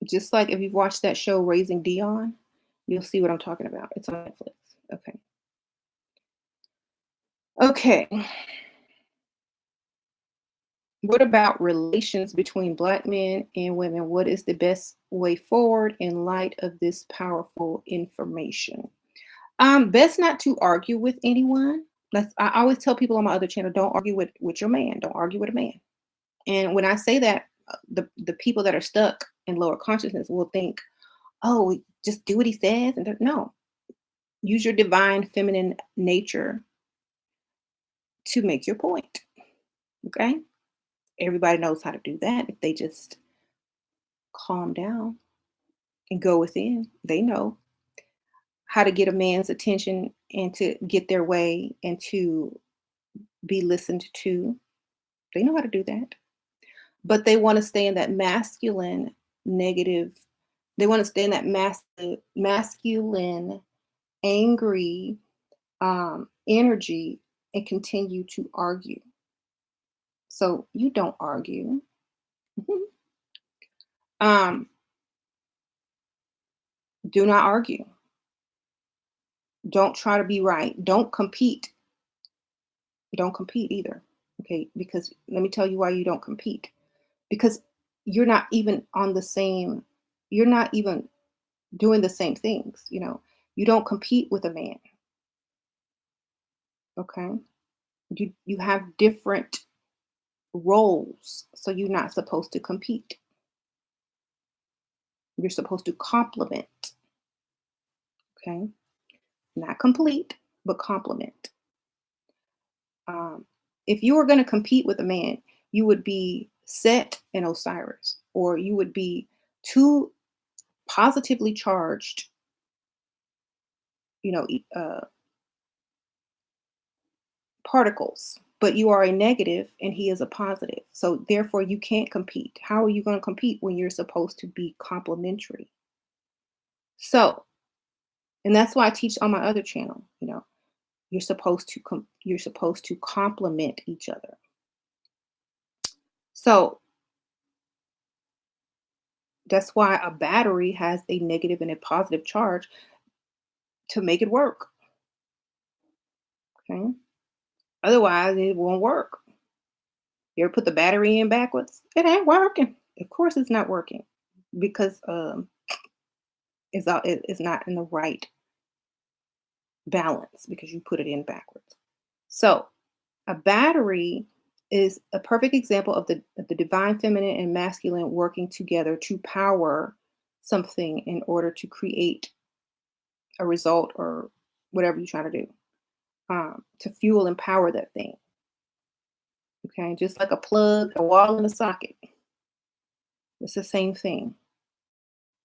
Just like if you've watched that show Raising Dion, you'll see what I'm talking about. It's on Netflix. Okay. Okay. What about relations between Black men and women? What is the best way forward in light of this powerful information? Best not to argue with anyone. I always tell people on my other channel, don't argue with your man. Don't argue with a man. And when I say that, the people that are stuck in lower consciousness will think, oh, just do what he says. And no, use your divine feminine nature to make your point. Okay. Everybody knows how to do that if they just calm down and go within. They know how to get a man's attention and to get their way and to be listened to. They know how to do that. But they want to stay in that masculine negative, they want to stay in that masculine, angry energy and continue to argue. So you don't argue. um, do not argue. Don't try to be right. Don't compete. Don't compete either. Okay, because let me tell you why you don't compete. because you're not even on the same you're not even doing the same things, you know. You don't compete with a man, okay? You have different roles, so you're not supposed to compete. You're supposed to complement, okay? Not complete, but complement. Um, if you were going to compete with a man, you would be Set and Osiris, or you would be two positively charged, you know, particles, but you are a negative and he is a positive. So therefore, you can't compete. How are you going to compete when you're supposed to be complementary? So, and that's why I teach on my other channel. You know, you're supposed to complement each other. So that's why a battery has a negative and a positive charge to make it work. Okay. Otherwise, it won't work. You ever put the battery in backwards? It ain't working. Of course, it's not working because it's not in the right balance because you put it in backwards. So a battery is a perfect example of the divine feminine and masculine working together to power something in order to create a result or whatever you're trying to do, to fuel and power that thing. Okay, just like a plug, a wall, and a socket. It's the same thing.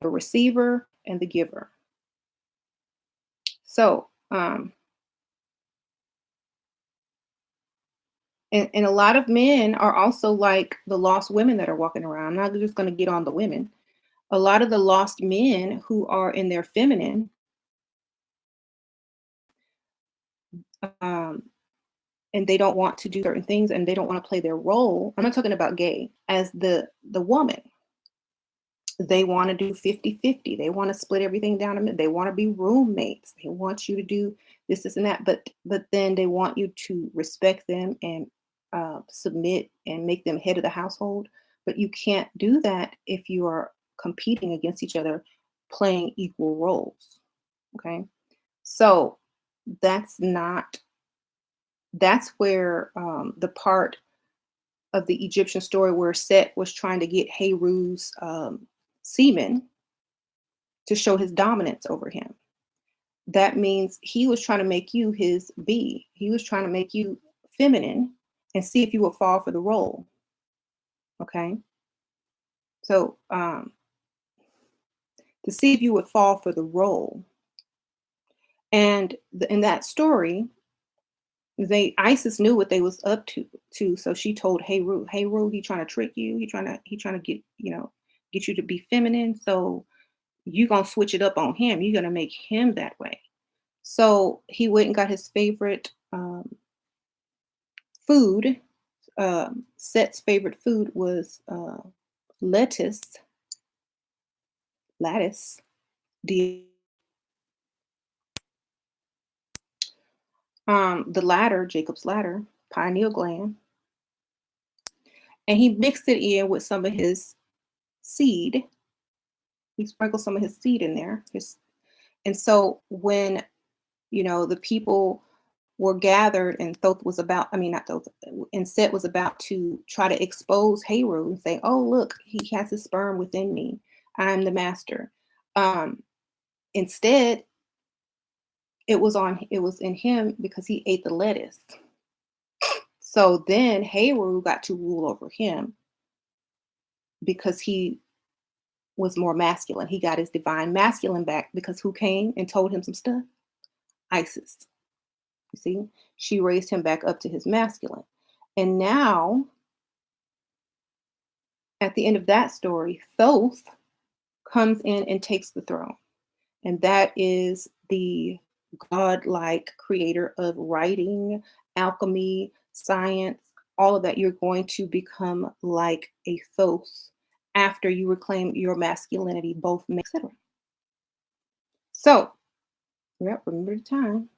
The receiver and the giver. So, and a lot of men are also like the lost women that are walking around. I'm not just going to get on the women. A lot of the lost men who are in their feminine, um, and they don't want to do certain things and they don't want to play their role. I'm not talking about gay as the woman. They want to do 50-50. They want to split everything down the middle. They want to be roommates. They want you to do this, and that. But then they want you to respect them and submit and make them head of the household. But you can't do that if you are competing against each other, playing equal roles. Okay, so that's not. That's where the part of the Egyptian story where Set was trying to get Heru's semen to show his dominance over him. That means he was trying to make you his B. He was trying to make you feminine and see if you would fall for the role. Okay. So to see if you would fall for the role. And in that story, Isis knew what they was up to. So she told Heru, he trying to trick you. He trying to get, get you to be feminine. So you're gonna switch it up on him. You're gonna make him that way. So he went and got his favorite food. Set's favorite food was lettuce, lattice, the ladder, Jacob's ladder, pineal gland, and he mixed it in with some of his seed. He sprinkled some of his seed in there. And so when the people were gathered and Thoth was about, I mean, not Thoth, and Set was about to try to expose Heru and say, oh, look, he has his sperm within me. I'm the master. Instead, it was in him because he ate the lettuce. So then Heru got to rule over him because he was more masculine. He got his divine masculine back because who came and told him some stuff? Isis. You see, she raised him back up to his masculine. And now, at the end of that story, Thoth comes in and takes the throne. And that is the godlike creator of writing, alchemy, science, all of that. You're going to become like a Thoth after you reclaim your masculinity, both men, etc. So, yep, remember the time.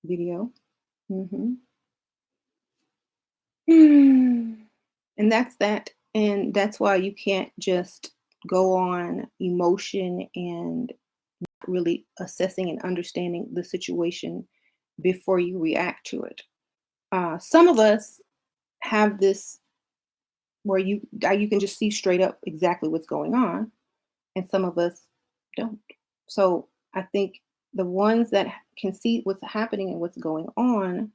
Video. And that's that. And that's why you can't just go on emotion and really assessing and understanding the situation before you react to it. Some of us have this where you can just see straight up exactly what's going on, and some of us don't. So I think the ones that can see what's happening and what's going on,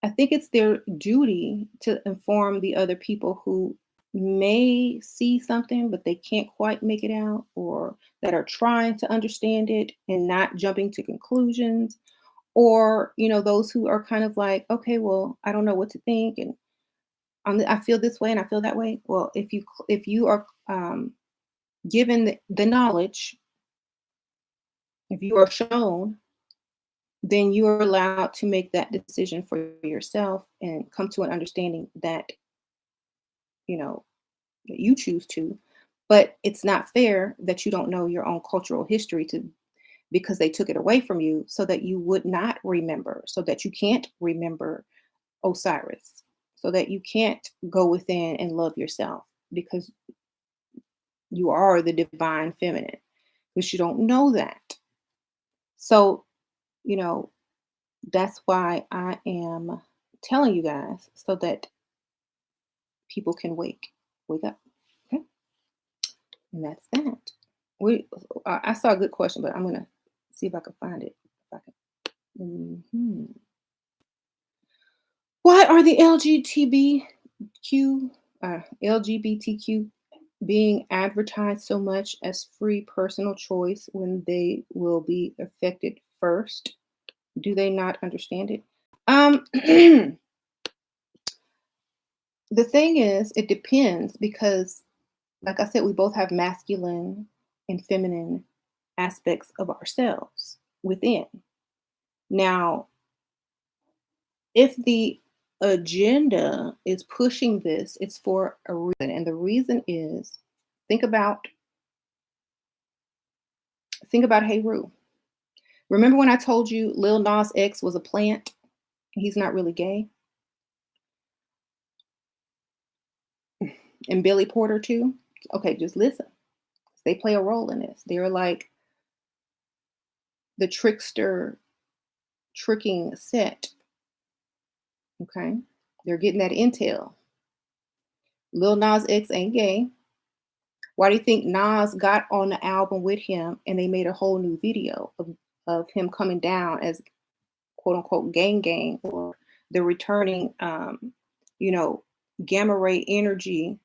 I think it's their duty to inform the other people who may see something, but they can't quite make it out, or that are trying to understand it and not jumping to conclusions, or those who are kind of like, okay, well, I don't know what to think, and I feel this way and I feel that way. Well, if you are given the knowledge, if you are shown, then you are allowed to make that decision for yourself and come to an understanding that you know that you choose to. But it's not fair that you don't know your own cultural history to because they took it away from you so that you would not remember, so that you can't remember Osiris, so that you can't go within and love yourself because you are the divine feminine, but you don't know that. So, you know, that's why I am telling you guys so that people can wake up. Okay. And that's that. We, I saw a good question, but I'm going to see if I can find it. If I can. Why are the LGBTQ being advertised so much as free personal choice when they will be affected first? Do they not understand it? The thing is, it depends because, like I said, we both have masculine and feminine aspects of ourselves within. Now, if the agenda is pushing this, it's for a reason. And the reason is think about think about Hey Rue. Remember when I told you Lil Nas X was a plant? He's not really gay. And Billy Porter too. Okay, just listen. They play a role in this. They're like the trickster tricking set. Okay. They're getting that intel. Lil Nas X ain't gay. Why do you think Nas got on the album with him and they made a whole new video of him coming down as quote unquote gang gang, or the returning you know, gamma ray energy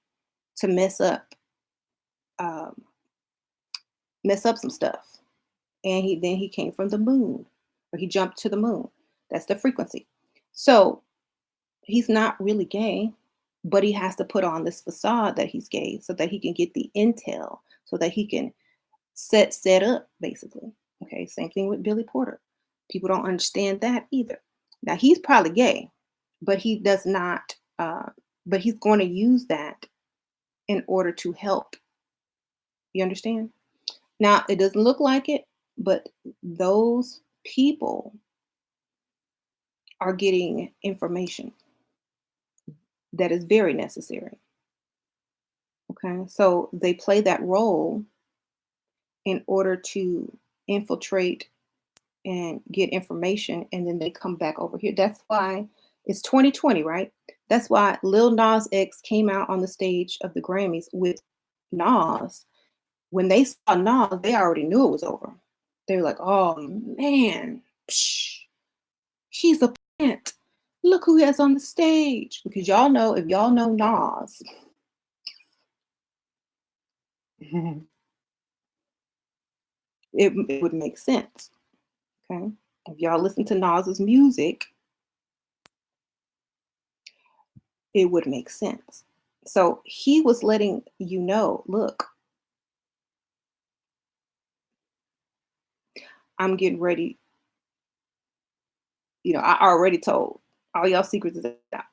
to um, mess up some stuff. And he came from the moon, or he jumped to the moon. That's the frequency. So he's not really gay, but he has to put on this facade that he's gay so that he can get the intel, so that he can set up basically. Okay, same thing with Billy Porter. People don't understand that either. Now he's probably gay, but he does not. But he's going to use that in order to help. You understand? Now it doesn't look like it, but those people are getting information that is very necessary. Okay, so they play that role in order to infiltrate and get information, and then they come back over here. That's why it's 2020, right? That's why Lil Nas X came out on the stage of the Grammys with Nas. When they saw Nas, they already knew it was over. They were like, "Oh man, psh, he's a plant. Look who he has on the stage." Because y'all know, if y'all know Nas, it would make sense. Okay, if y'all listen to Nas's music, it would make sense. So he was letting you know, look, I'm getting ready. I already told all y'all secrets is out.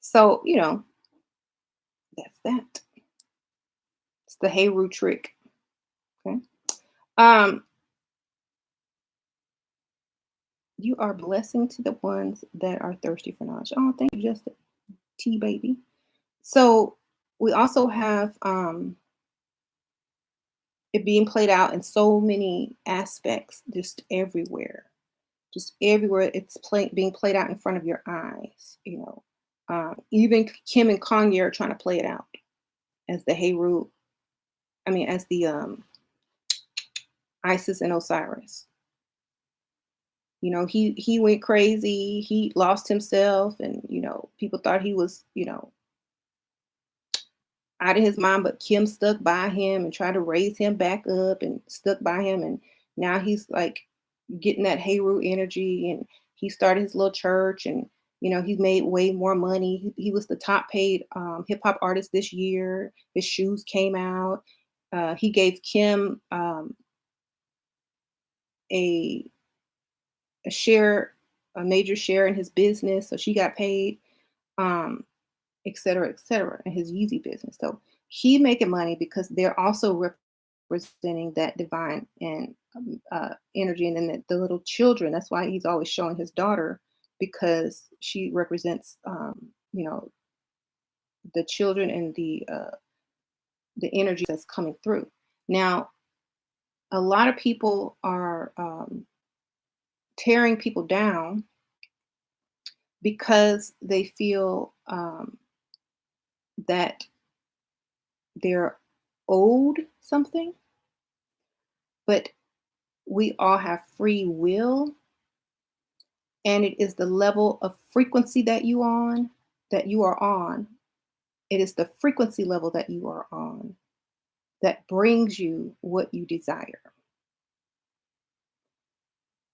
So, that's that. It's the Heru trick. Okay. Um, You are a blessing to the ones that are thirsty for knowledge. Oh, thank you, just T baby. So we also have it being played out in so many aspects, just everywhere. It's being played out in front of your eyes. Even Kim and Kanye are trying to play it out as the Heru. I mean, as the Isis and Osiris. He went crazy. He lost himself, and people thought he was out of his mind. But Kim stuck by him and tried to raise him back up, and stuck by him, and now he's like getting that Heru energy, and he started his little church, and he made way more money. He was the top paid hip hop artist this year. His shoes came out. He gave Kim a a share, a major share in his business, so she got paid, um, et cetera, in his Yeezy business. So he making money because they're also representing that divine and energy, and then the little children. That's why he's always showing his daughter, because she represents, the children and the energy that's coming through. Now, a lot of people are tearing people down because they feel that they're owed something, but we all have free will, and it is the level of frequency that you are on. It is the frequency level that you are on that brings you what you desire.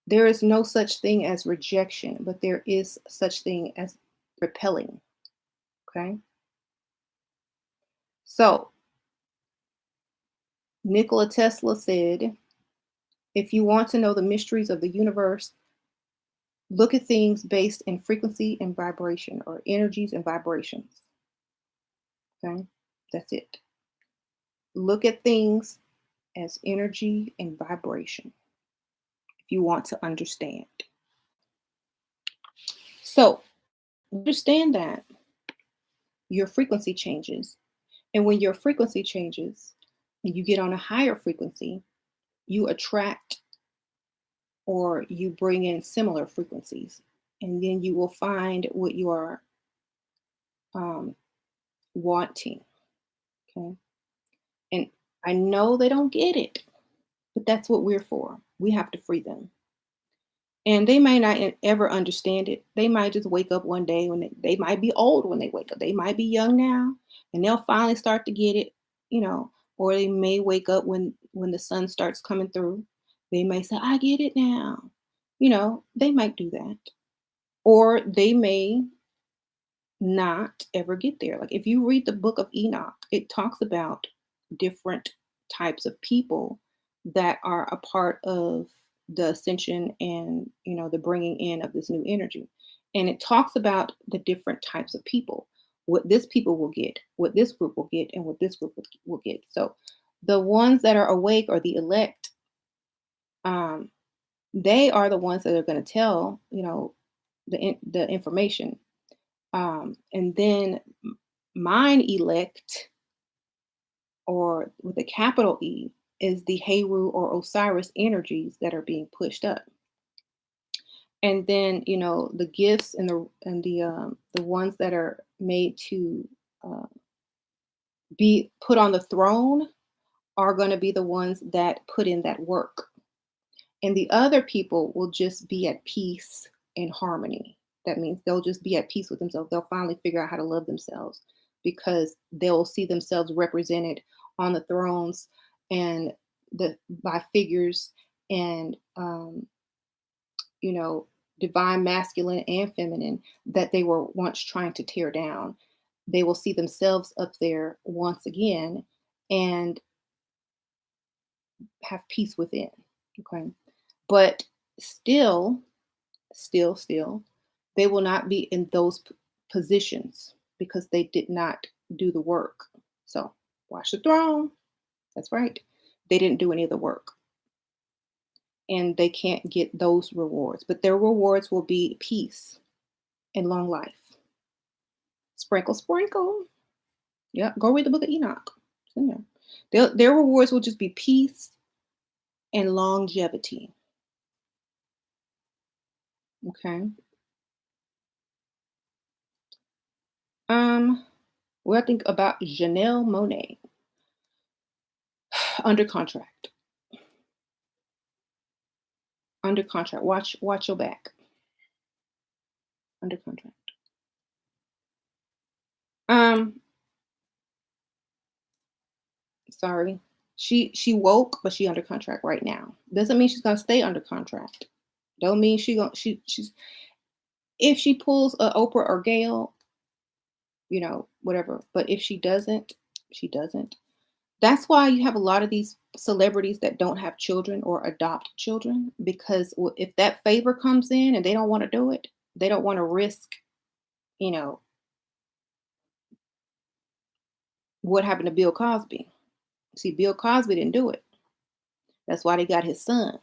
There is no such thing as rejection, but there is such thing as repelling. Okay. So Nikola Tesla said, if you want to know the mysteries of the universe, look at things based in frequency and vibration, or energies and vibrations. Okay, that's it. Look at things as energy and vibration if you want to understand. So, understand that your frequency changes. And when your frequency changes and you get on a higher frequency, you attract or you bring in similar frequencies. And then you will find what you are um, wanting. Okay. And I know they don't get it, but that's what we're for. We have to free them. And they may not ever understand it. They might just wake up one day when they might be old when they wake up. They might be young now, and they'll finally start to get it, or they may wake up when the sun starts coming through. They may say, I get it now. They might do that. Or they may not ever get there. Like if you read the book of Enoch, it talks about different types of people that are a part of the ascension and the bringing in of this new energy. And it talks about the different types of people, what this people will get, what this group will get, and what this group will get. So the ones that are awake, or the elect, um, they are the ones that are going to tell the information, and then mine elect, or with a capital E, is the Heru or Osiris energies that are being pushed up. And then the gifts and the ones that are made to uh, be put on the throne are going to be the ones that put in that work. And the other people will just be at peace and harmony. That means they'll just be at peace with themselves. They'll finally figure out how to love themselves, because they'll see themselves represented on the thrones and by figures and you know divine masculine and feminine that they were once trying to tear down. They will see themselves up there once again and have peace within. Okay. But still, still, they will not be in those positions because they did not do the work. So, watch the throne. That's right. They didn't do any of the work. and they can't get those rewards. But their rewards will be peace and long life. Sprinkle, sprinkle. Yep, go read the book of Enoch. It's in there. Their rewards will just be peace and longevity. Okay. Um, what I think about Janelle Monet under contract. Under contract. Watch your back. Under contract. Um, sorry. She woke, but she under contract right now. Doesn't mean she's gonna stay under contract. Don't mean she's if she pulls a Oprah or Gail, whatever. But if she doesn't, she doesn't. That's why you have a lot of these celebrities that don't have children or adopt children because if that favor comes in and they don't want to do it, they don't want to risk, you know, what happened to Bill Cosby. See, Bill Cosby didn't do it. That's why they got his son.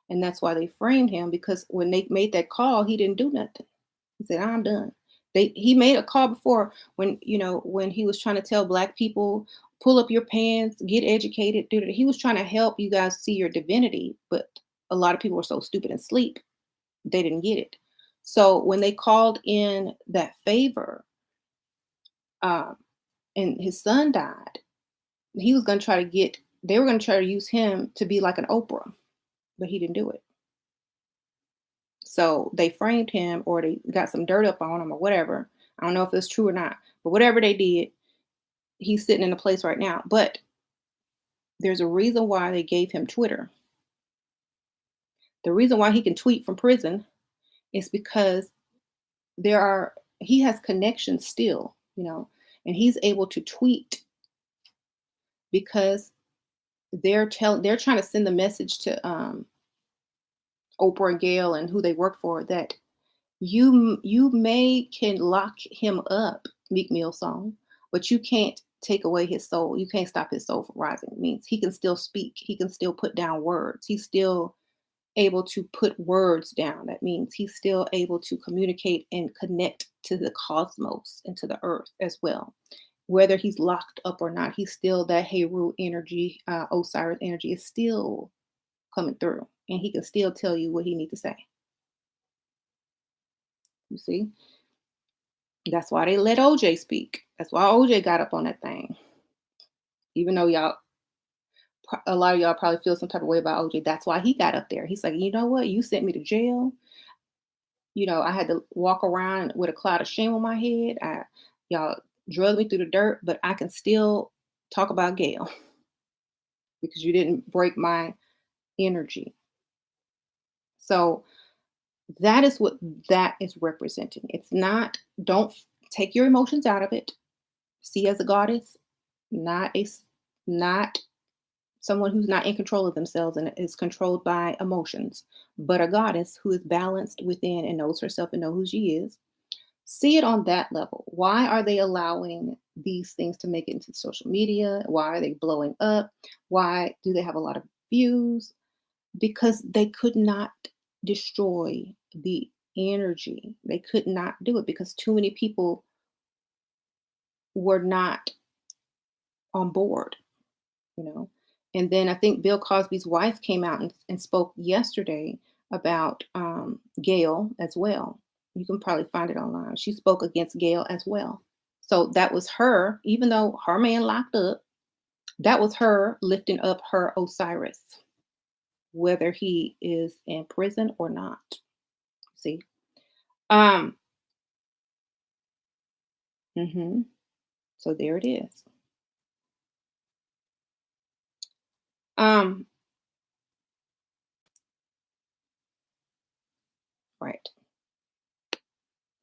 And that's why they framed him because when they made that call, he didn't do nothing. He said, I'm done. He made a call before when he was trying to tell black people, pull up your pants, get educated. He was trying to help you guys see your divinity, but a lot of people were so stupid and sleep, they didn't get it. So when they called in that favor, um, and his son died, he was gonna try to get they were gonna try to use him to be like an Oprah, but he didn't do it. So they framed him or they got some dirt up on him or whatever. I don't know if it's true or not, but whatever they did, he's sitting in a place right now. But there's a reason why they gave him Twitter. The reason why he can tweet from prison is because he has connections still, and he's able to tweet because they're trying to send the message to Oprah and Gail and who they work for that you may can lock him up, Meek Mill song, but you can't take away his soul. You can't stop his soul from rising. It means he can still speak. He can still put down words. He's still able to put words down. That means he's still able to communicate and connect to the cosmos and to the earth as well. Whether he's locked up or not, he's still that Heru energy, Osiris energy is still coming through, and he can still tell you what he needs to say. You see, that's why they let OJ speak. That's why OJ got up on that thing. Even though a lot of y'all probably feel some type of way about OJ. That's why he got up there. He's like, you know what? You sent me to jail. I had to walk around with a cloud of shame on my head. Y'all drug me through the dirt, but I can still talk about Gail because you didn't break my energy. So that is what that is representing. It's not, don't take your emotions out of it. See as a goddess, not not someone who's not in control of themselves and is controlled by emotions, but a goddess who is balanced within and knows herself and know who she is. See it on that level. Why are they allowing these things to make it into social media? Why are they blowing up? Why do they have a lot of views? Because they could not destroy the energy. They could not do it because too many people were not on board, you know. And then I think Bill Cosby's wife came out and spoke yesterday about Gail as well. You can probably find it online. She spoke against Gail as well. So that was her, even though her man locked up, that was her lifting up her Osiris, whether he is in prison or not. See? Um, mhm. So there it is. Um, right.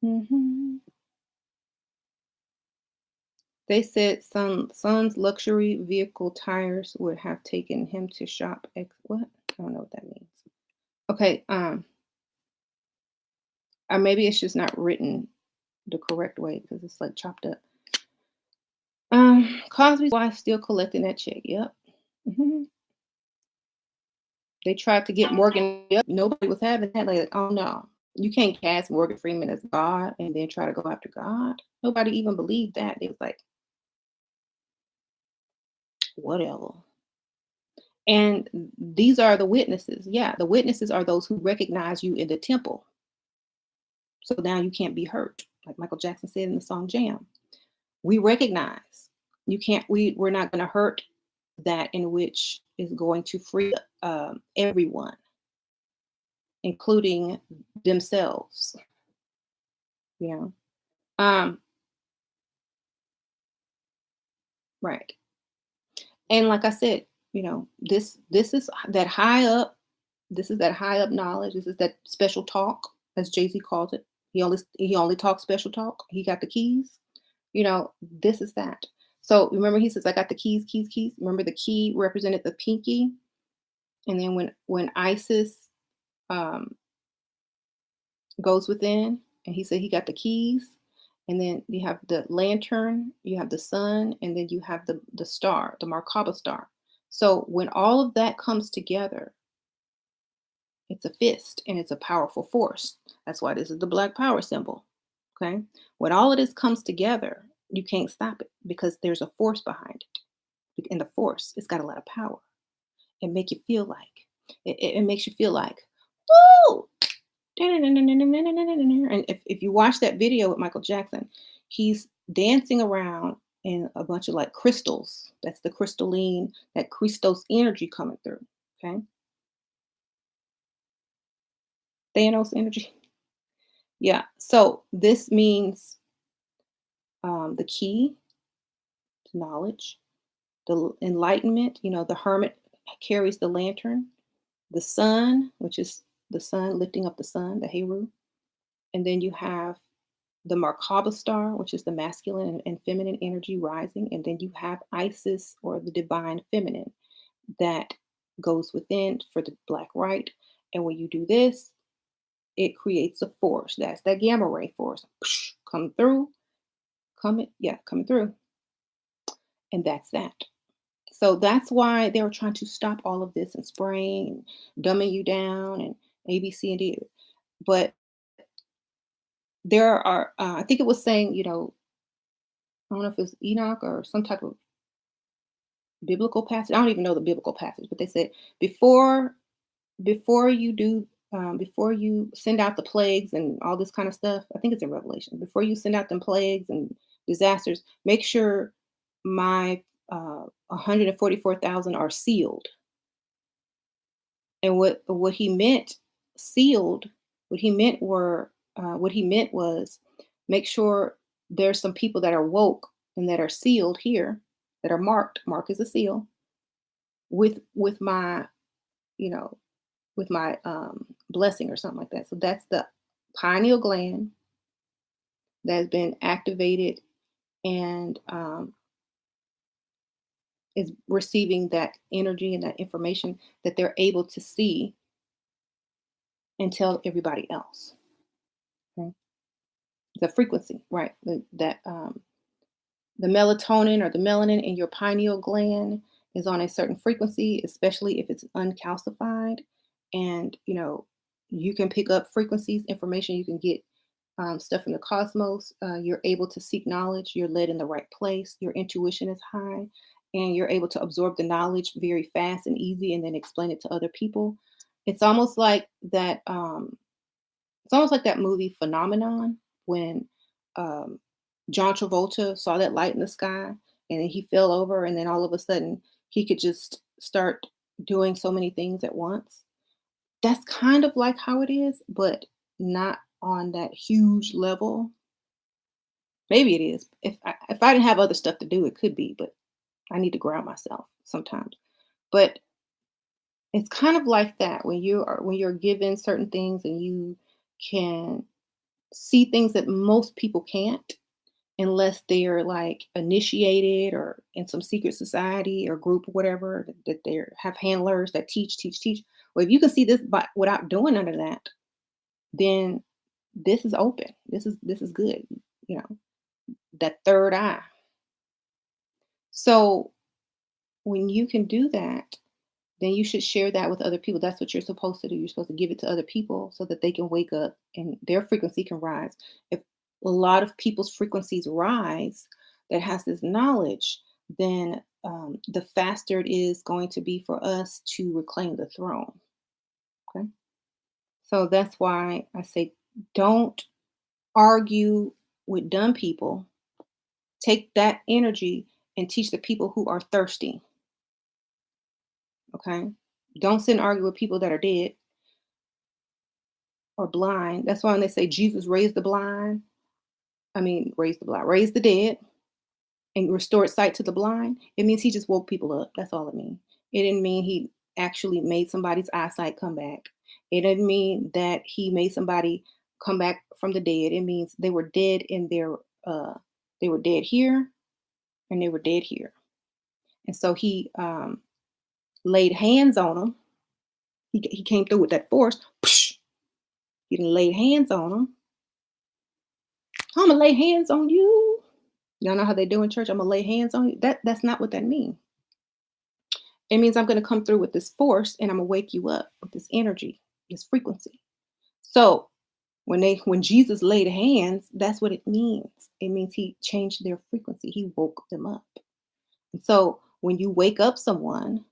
Mhm. They said son's luxury vehicle tires would have taken him to shop what? I don't know what that means. Okay, or maybe it's just not written the correct way because it's like chopped up. Cosby's wife still collecting that check. Yep. Mhm. They tried to get Morgan up. Nobody was having that. Like, oh no, you can't cast Morgan Freeman as God and then try to go after God. Nobody even believed that. They was like, whatever. And these are the witnesses. Yeah, the witnesses are those who recognize you in the temple. So now you can't be hurt. Like Michael Jackson said in the song Jam. We recognize you can't, we're not going to hurt that in which is going to free everyone, including themselves. You know, right. And like I said, this is that high up. This is that high up knowledge. This is that special talk, as Jay Z calls it. He only talks special talk. He got the keys. This is that. So remember, he says, "I got the keys, keys, keys." Remember, the key represented the pinky, and then when Isis um, goes within, and he said he got the keys, and then you have the lantern, you have the sun, and then you have the star, the Markaba star. So when all of that comes together, it's a fist and it's a powerful force. That's why this is the black power symbol. Okay. When all of this comes together, you can't stop it because there's a force behind it. And the force, it's got a lot of power. It make you feel like it makes you feel like, woo! And if you watch that video with Michael Jackson, he's dancing around in a bunch of like crystals. That's the crystalline, that Christos energy coming through. Okay. Thanos energy. Yeah. So this means the key to knowledge, the enlightenment. The hermit carries the lantern, the sun, which is the sun lifting up the sun, the Heru. And then you have the Merkaba star, which is the masculine and feminine energy rising. And then you have Isis, or the divine feminine, that goes within for the black right. And when you do this, it creates a force. That's that gamma ray force. Come through, coming through. And that's that. So that's why they were trying to stop all of this and spraying and dumbing you down and A, B, C, and D. But there are, I think it was saying, I don't know if it's Enoch or some type of biblical passage. I don't even know the biblical passage, but they said before before you do before you send out the plagues and all this kind of stuff. I think it's in Revelation. Before you send out them plagues and disasters, make sure my 144,000 are sealed. And what he meant sealed, what he meant was make sure there's some people that are woke and that are sealed here, that are marked. Mark is a seal with my, you know, with my blessing or something like that. So that's the pineal gland that has been activated and is receiving that energy and that information that they're able to see and tell everybody else. Okay? The frequency, right? The melatonin or the melanin in your pineal gland is on a certain frequency, especially if it's uncalcified. And you can pick up frequencies, information. You can get stuff from the cosmos. You're able to seek knowledge. You're led in the right place. Your intuition is high, and you're able to absorb the knowledge very fast and easy, and then explain it to other people. It's almost like that. It's almost like that movie Phenomenon when um, John Travolta saw that light in the sky and then he fell over, and then all of a sudden he could just start doing so many things at once. That's kind of like how it is, but not on that huge level. Maybe it is. If I didn't have other stuff to do, it could be, but I need to ground myself sometimes. But it's kind of like that when you're given certain things and you can see things that most people can't unless they're like initiated or in some secret society or group or whatever, that they have handlers that teach. Well, if you can see this without doing none of that, then this is open. This is good. You know, that third eye. So when you can do that, then you should share that with other people. That's what you're supposed to do. You're supposed to give it to other people so that they can wake up and their frequency can rise. If a lot of people's frequencies rise that has this knowledge, then the faster it is going to be for us to reclaim the throne. Okay. So that's why I say don't argue with dumb people. Take that energy and teach the people who are thirsty. Okay. Don't sit and argue with people that are dead or blind. That's why when they say Jesus raised the blind, raised the dead and restored sight to the blind, it means he just woke people up. That's all it means. It didn't mean he actually made somebody's eyesight come back. It didn't mean that he made somebody come back from the dead. It means they were dead in their they were dead here and they were dead here. And so he laid hands on them. He came through with that force. He didn't lay hands on them. I'm gonna lay hands on you. Y'all know how they do in church. I'm gonna lay hands on you. That's not what that means. It means I'm gonna come through with this force and I'm gonna wake you up with this energy, this frequency. So when Jesus laid hands, that's what it means. It means he changed their frequency. He woke them up. And so when you wake up someone,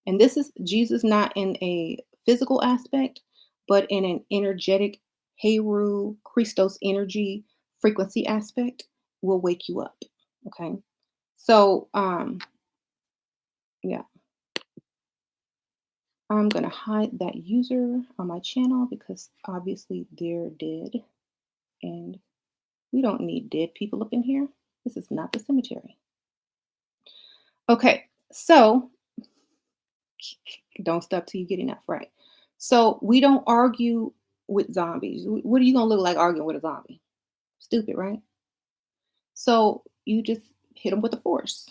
and this is Jesus not in a physical aspect, but in an energetic Heru Christos energy frequency aspect, will wake you up. Okay. So yeah, I'm gonna hide that user on my channel because obviously they're dead and we don't need dead people up in here. This is not the cemetery. Okay, so don't stop till you get enough, right? So we don't argue with zombies. What are you gonna look like arguing with a zombie? Stupid, right? So you just hit them with the force.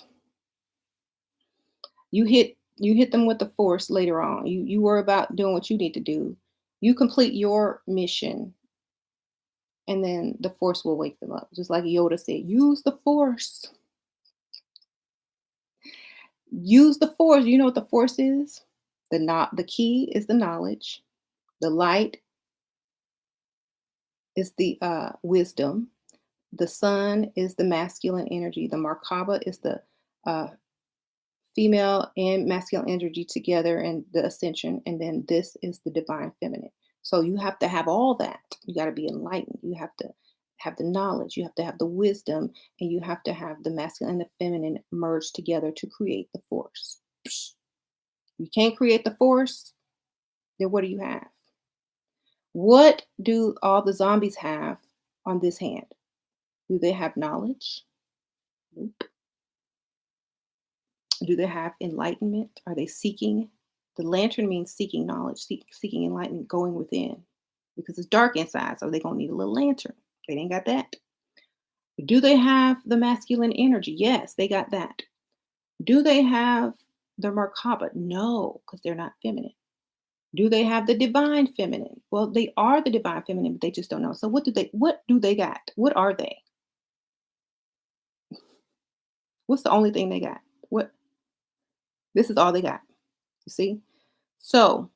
You hit them with the force later on. You worry about doing what you need to do. You complete your mission, and then the force will wake them up. Just like Yoda said, use the force. Use the force. You know what the force is? The key is the knowledge. The light is the wisdom. The sun is the masculine energy. The Merkaba is the uh, female and masculine energy together and the ascension. And then this is the divine feminine. So you have to have all that. You got to be enlightened. You have to have the knowledge. You have to have the wisdom. And you have to have the masculine and the feminine merged together to create the force. You can't create the force, then what do you have? What do all the zombies have on this hand? Do they have knowledge? Nope. Do they have enlightenment? Are they seeking? The lantern means seeking knowledge, seeking enlightenment, going within. Because it's dark inside, so they're going to need a little lantern. They ain't got that. Do they have the masculine energy? Yes, they got that. Do they have the Merkaba? No, because they're not feminine. Do they have the divine feminine? Well, they are the divine feminine, but they just don't know. So what do they got? What are they? What's the only thing they got? What This is all they got. You see? So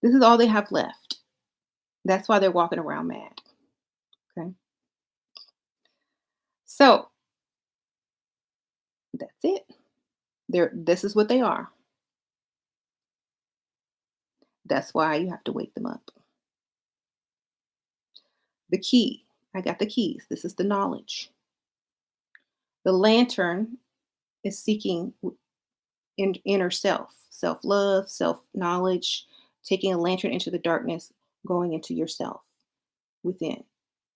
this is all they have left. That's why they're walking around mad. Okay. So that's it. This is what they are. That's why you have to wake them up. The key. I got the keys. This is the knowledge. The lantern is seeking inner self love, self knowledge, taking a lantern into the darkness, going into yourself within.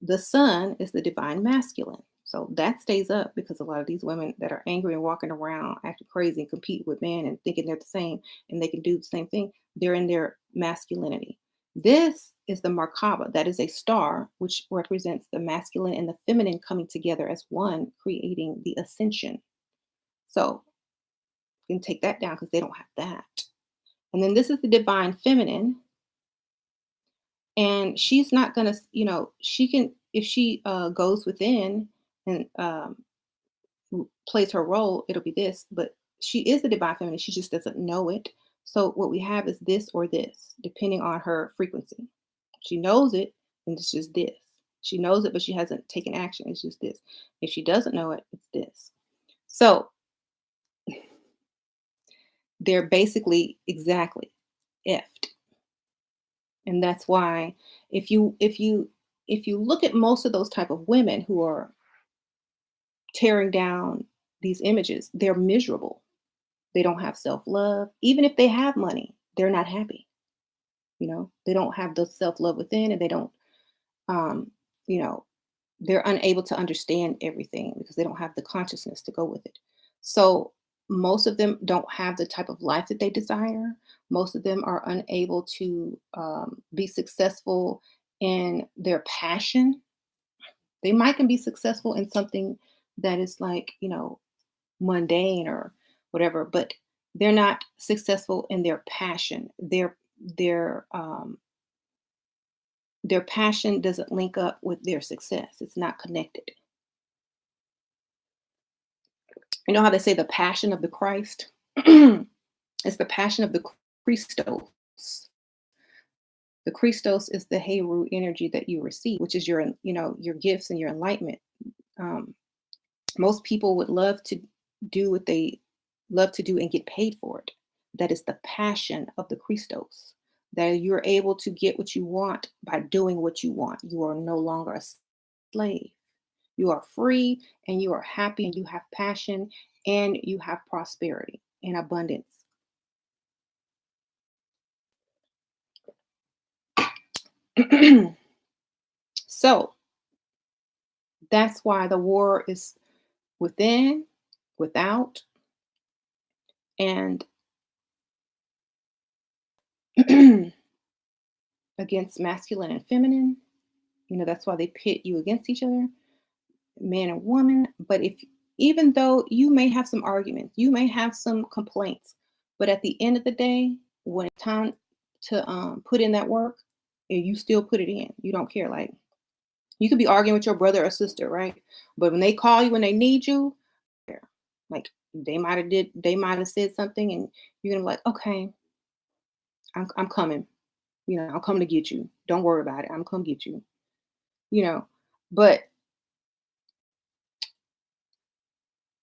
The sun is the divine masculine. So that stays up because a lot of these women that are angry and walking around acting crazy and compete with men and thinking they're the same and they can do the same thing, they're in their masculinity. This is the Merkaba. That is a star, which represents the masculine and the feminine coming together as one, creating the ascension. So you can take that down because they don't have that. And then this is the divine feminine. And she's not going to, she can, if she goes within and plays her role, it'll be this. But She is the divine feminine. She just doesn't know it. So what we have is this or this, depending on her frequency. She knows it, and it's just this. She knows it, but she hasn't taken action. It's just this. If she doesn't know it, it's this. So they're basically exactly effed. And that's why if you look at most of those type of women who are tearing down these images, they're miserable. They don't have self-love. Even if they have money, they're not happy. They don't have the self-love within, and they don't, um, you know, they're unable to understand everything because they don't have the consciousness to go with it. So most of them don't have the type of life that they desire. Most of them are unable to be successful in their passion. They might can be successful in something that is like, mundane or whatever, but they're not successful in their passion. Their their passion doesn't link up with their success. It's not connected. You know how they say the passion of the Christ? It's the passion of the Christos. The Christos is the Heru energy that you receive, which is your gifts and your enlightenment. Um, Most people would love to do what they love to do and get paid for it. That is the passion of the Christos. That you're able to get what you want by doing what you want. You are no longer a slave. You are free and you are happy and you have passion and you have prosperity and abundance. So that's why the war is within, without, and against masculine and feminine. That's why they pit you against each other, man and woman. But even though you may have some arguments, you may have some complaints, but at the end of the day, when it's time to put in that work, and you still put it in, you don't care. Like, you could be arguing with your brother or sister, right? But when they call you when they need you, like they might have said something, and you're gonna be like, okay, I'm coming. I'm coming to get you. Don't worry about it. I'm coming to get you. You know, but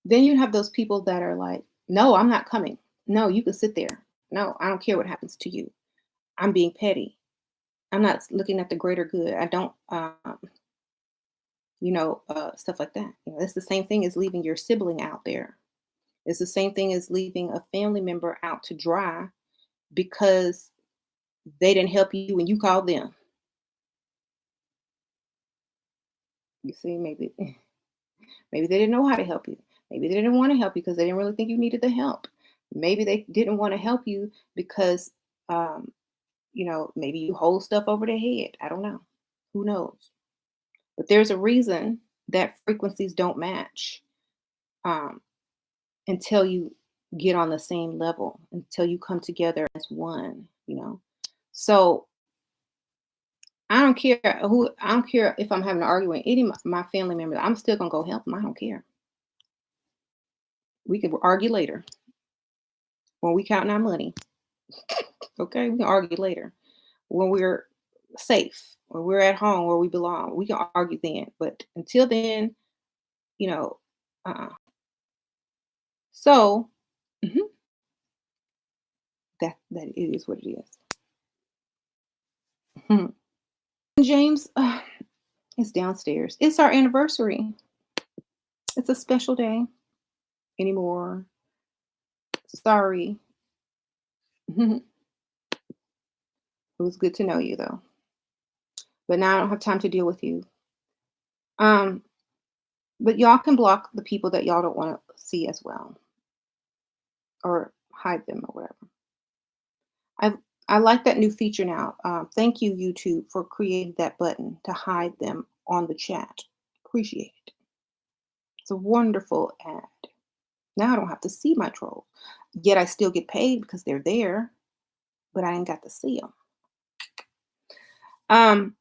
then you have those people that are like, no, I'm not coming. No, you can sit there. No, I don't care what happens to you. I'm being petty. I'm not looking at the greater good. I don't, stuff like that. It's the same thing as leaving your sibling out there. It's the same thing as leaving a family member out to dry because they didn't help you when you called them. You see, maybe they didn't know how to help you. Maybe they didn't want to help you because they didn't really think you needed the help. Maybe they didn't want to help you because, um, maybe you hold stuff over their head. I don't know. Who knows? But there's a reason that frequencies don't match um, until you get on the same level, until you come together as one. So I don't care if I'm having an argument with any of my family members. I'm still gonna go help them. I don't care. We can argue later when we counting our money. Okay, we can argue later when we're safe, when we're at home where we belong. We can argue then, but until then, you know, uh-uh. So mhm, that it is what it is. Mhm. James is downstairs. It's our anniversary. It's a special day anymore. Sorry. It was good to know you though, but now I don't have time to deal with you. Um, but y'all can block the people that y'all don't want to see as well, or hide them or whatever. I I like that new feature now. Thank you, YouTube, for creating that button to hide them on the chat. Appreciate it. It's a wonderful ad. Now I don't have to see my trolls. Yet I still get paid because they're there, but I ain't got to see them. Um,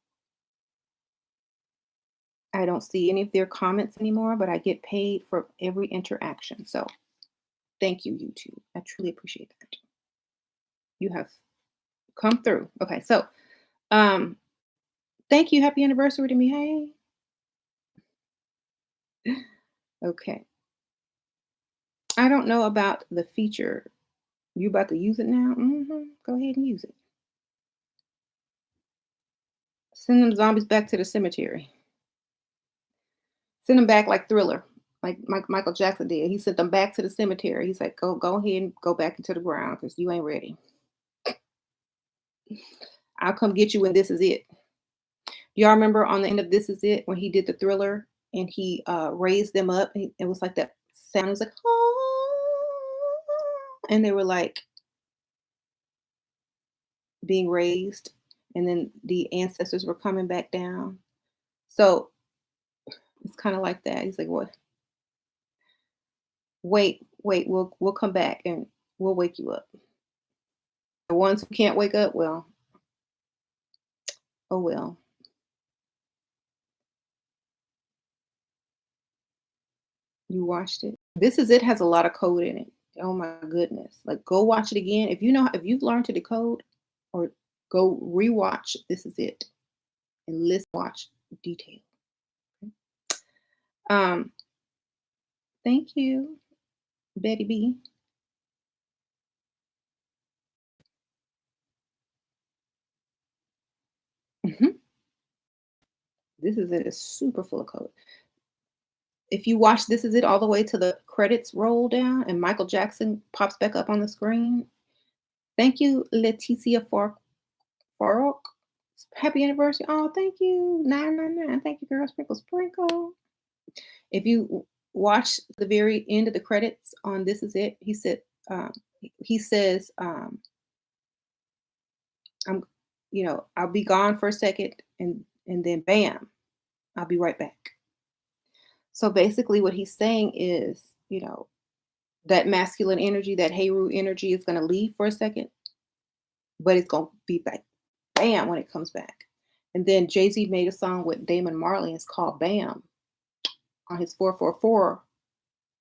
I don't see any of their comments anymore, but I get paid for every interaction. So Thank you, YouTube. I truly appreciate that. You have come through. Okay, so um, thank you. Happy anniversary to me. Hey. Okay. I don't know about the feature. You about to use it now? Go ahead and use it. Send them zombies back to the cemetery. Send them back like Thriller, like Michael Jackson did. He sent them back to the cemetery. He's like, go ahead and go back into the ground because you ain't ready. I'll come get you when this is it. Y'all remember on the end of This Is It when he did the Thriller and he raised them up? It was like that sound. It was like, oh, and they were like being raised, and then the ancestors were coming back down. So it's kind of like that. He's like, "What? Wait, we'll come back and we'll wake you up. The ones who can't wake up, well, oh well." You watched it? This Is It has a lot of code in it. Oh my goodness. Like go watch it again. If you've learned to decode or go rewatch This Is It and listen watch detail. Um, thank you, Betty B. Mhm. This Is It is super full of code. If you watch This Is It all the way to the credits roll down and Michael Jackson pops back up on the screen. Thank you, Leticia Farouk. Happy anniversary. Oh, thank you. 999. Thank you, girl. Sprinkle, sprinkle. If you watch the very end of the credits on This Is It, um, he says, I'm, I'll be gone for a second and then bam, I'll be right back. So basically what he's saying is, that masculine energy, that Heru energy is going to leave for a second, but it's going to be back, bam, when it comes back. And then Jay Z made a song with Damon Marley. It's called Bam on his 444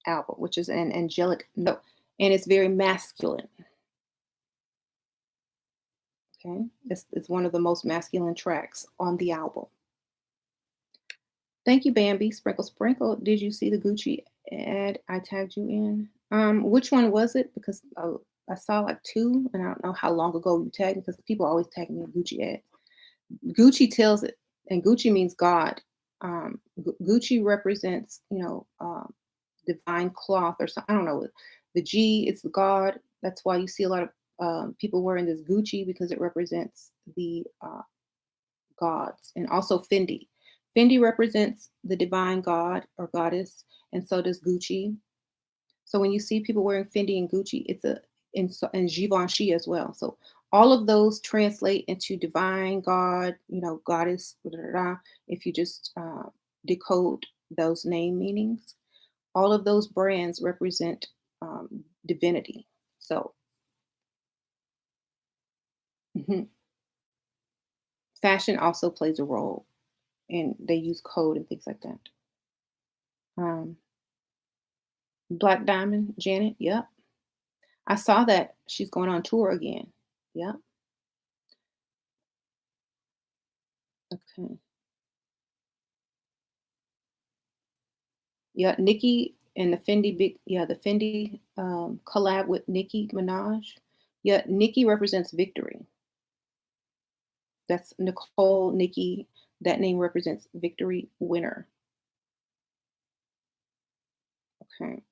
album, which is an angelic note. And it's very masculine. Okay. It's one of the most masculine tracks on the album. Thank you, Bambi. Sprinkle, sprinkle. Did you see the Gucci ad I tagged you in? Which one was it? Because I saw like two, and I don't know how long ago you tagged me because people always tag me in Gucci ads. Gucci tells it, and Gucci means God. Gucci represents, divine cloth or something. I don't know. The G, it's God. That's why you see a lot of people wearing this Gucci because it represents the gods, and also Fendi. Fendi represents the divine god or goddess, and so does Gucci. So when you see people wearing Fendi and Gucci, it's and Givenchy as well. So all of those translate into divine god, goddess. Da, da, da, if you just decode those name meanings, all of those brands represent divinity. So mhm, fashion also plays a role, and they use code and things like that. Um, Black Diamond, Janet. Yep, I saw that she's going on tour again. Yep. Okay. Yeah, Nicki and the Fendi the Fendi collab with Nicki Minaj. Yeah, Nicki represents victory. That's Nicole, Nicki. That name represents victory, winner. Okay.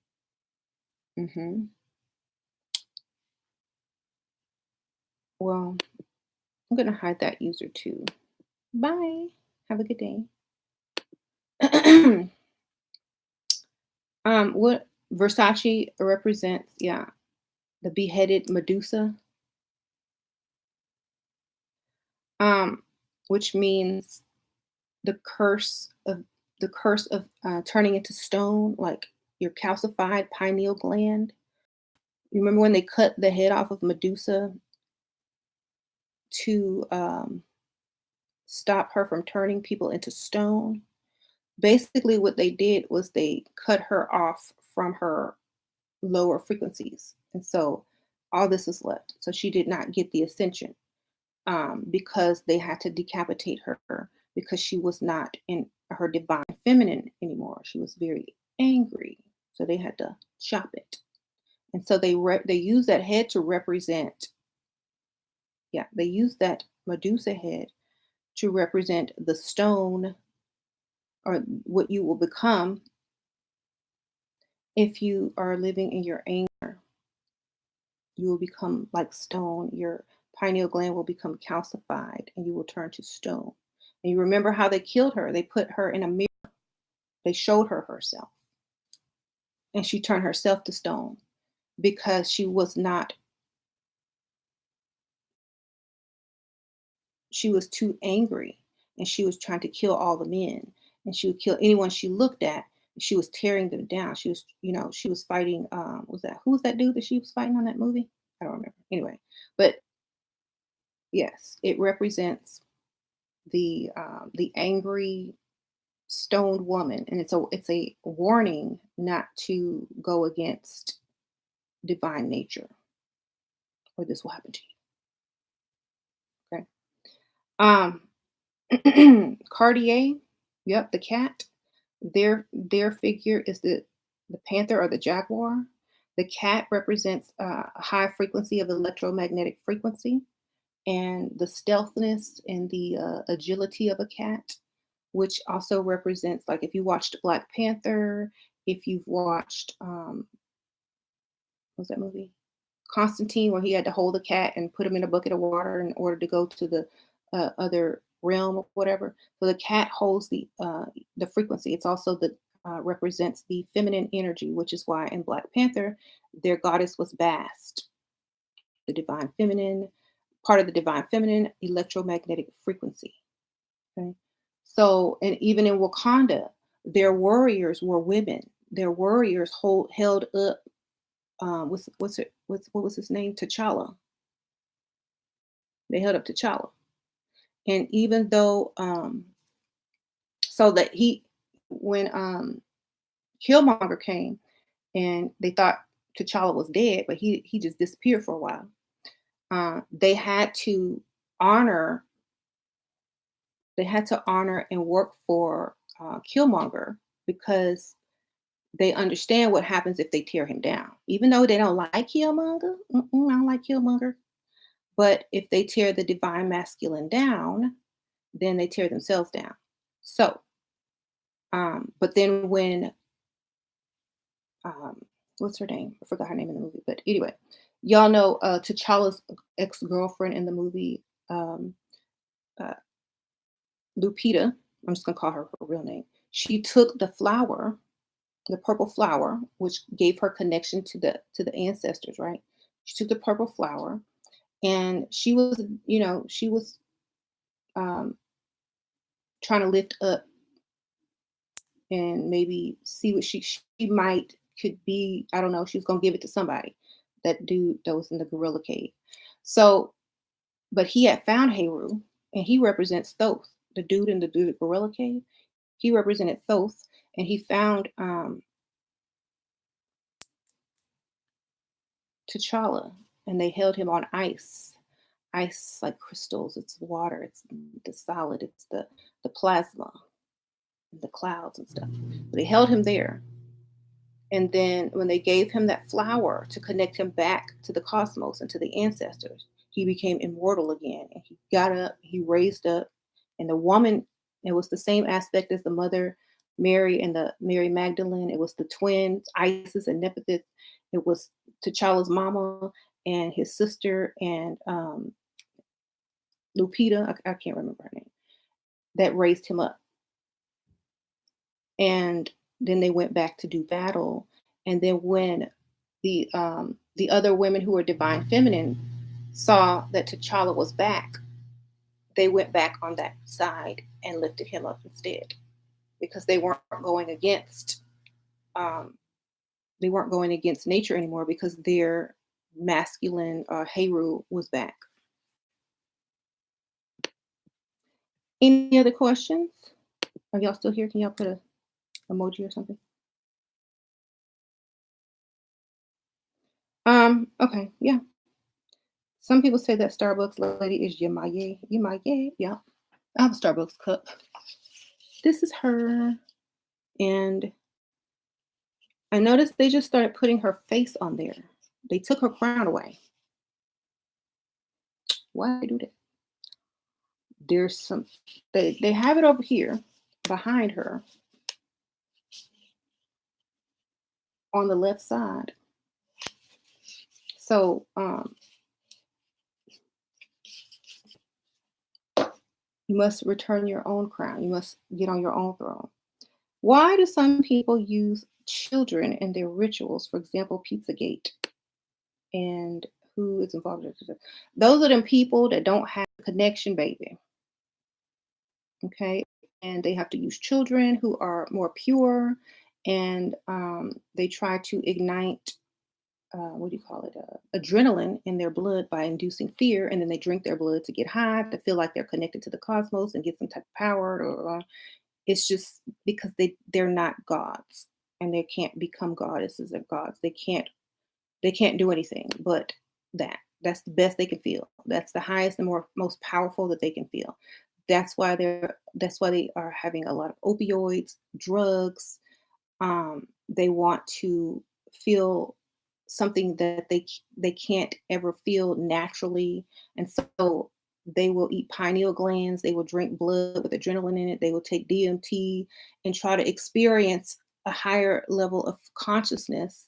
hmm Well, I'm gonna hide that user too. Bye. Have a good day. What Versace represents? Yeah, the beheaded Medusa, um, which means the curse of turning into stone, like your calcified pineal gland. You remember when they cut the head off of Medusa to stop her from turning people into stone? Basically, what they did was they cut her off from her lower frequencies. And so all this is left. So she did not get the ascension, because they had to decapitate her because she was not in her divine feminine anymore. She was very angry. So they had to chop it. And so they use that head to represent, yeah, they use that Medusa head to represent the stone, or what you will become if you are living in your anger. You will become like stone. Your pineal gland will become calcified and you will turn to stone. And you remember how they killed her? They put her in a mirror, they showed her herself, and she turned herself to stone because she was too angry, and she was trying to kill all the men, and she would kill anyone she looked at. She was tearing them down. She was, she was fighting. Was that who was that dude that she was fighting on that movie? I don't remember. Anyway, but yes, it represents the angry stoned woman, and it's a warning not to go against divine nature, or this will happen to you. Okay. Cartier, yep, the cat. Their figure is the panther or the jaguar. The cat represents a high frequency of electromagnetic frequency, and the stealthiness and the agility of a cat, which also represents, like, if you watched Black Panther, if you've watched what was that movie? Constantine, where he had to hold a cat and put him in a bucket of water in order to go to the other realm or whatever. So the cat holds the frequency. It's also the represents the feminine energy, which is why in Black Panther, their goddess was Bast, the divine feminine, part of the divine feminine electromagnetic frequency. Okay. So, and even in Wakanda, their warriors were women. Their warriors held up, what was his name? T'Challa. They held up T'Challa. And even though, so that when Killmonger came, and they thought T'Challa was dead, but he just disappeared for a while. They had to honor, and work for Killmonger, because they understand what happens if they tear him down. Even though they don't like Killmonger, I don't like Killmonger. But if they tear the divine masculine down, then they tear themselves down. So, but then when, what's her name? I forgot her name in the movie. But anyway, y'all know T'Challa's ex-girlfriend in the movie, uh, Lupita. I'm just gonna call her her real name. She took the flower, the purple flower, which gave her connection to the ancestors, right? She took the purple flower, and she was um, trying to lift up and maybe see what she might could be. I don't know. She was gonna give it to somebody. That dude that was in the gorilla cave. So, but he had found Heru, and he represents Thoth. The dude in the gorilla cave, he represented Thoth, and he found T'Challa, and they held him on ice. Ice like crystals. It's water. It's the solid. It's the plasma, the clouds and stuff. But they held him there. And then when they gave him that flower to connect him back to the cosmos and to the ancestors, he became immortal again. And he got up, he raised up, and the woman, it was the same aspect as the mother Mary and the Mary Magdalene. It was the twins, Isis and Nephthys. It was T'Challa's mama and his sister, and Lupita, I can't remember her name, that raised him up. And then they went back to do battle. And then when the other women who were divine feminine saw that T'Challa was back, they went back on that side and lifted him up instead, because um, they weren't going against nature anymore, because their masculine Heru was back. Any other questions? Are y'all still here? Can y'all put a emoji or something? Okay, yeah. Some people say that Starbucks lady is Yamaye. Yamaye, yeah. I have a Starbucks cup. This is her. And I noticed they just started putting her face on there. They took her crown away. Why they do that? There's some they have it over here behind her on the left side. So you must return your own crown. You must get on your own throne. Why do some people use children in their rituals? For example, Pizzagate, and who is involved in it? Those are them people that don't have a connection, baby. Okay, and they have to use children who are more pure, and they try to ignite what do you call it, adrenaline in their blood by inducing fear, and then they drink their blood to get high, to feel like they're connected to the cosmos and get some type of power. Or it's just because they're not gods, and they can't become goddesses or gods. They can't do anything but that. That's the best they can feel. That's the highest and most powerful that they can feel. That's why they are having a lot of opioids, drugs. They want to feel something that they can't ever feel naturally, and so they will eat pineal glands. They will drink blood with adrenaline in it. They will take DMT and try to experience a higher level of consciousness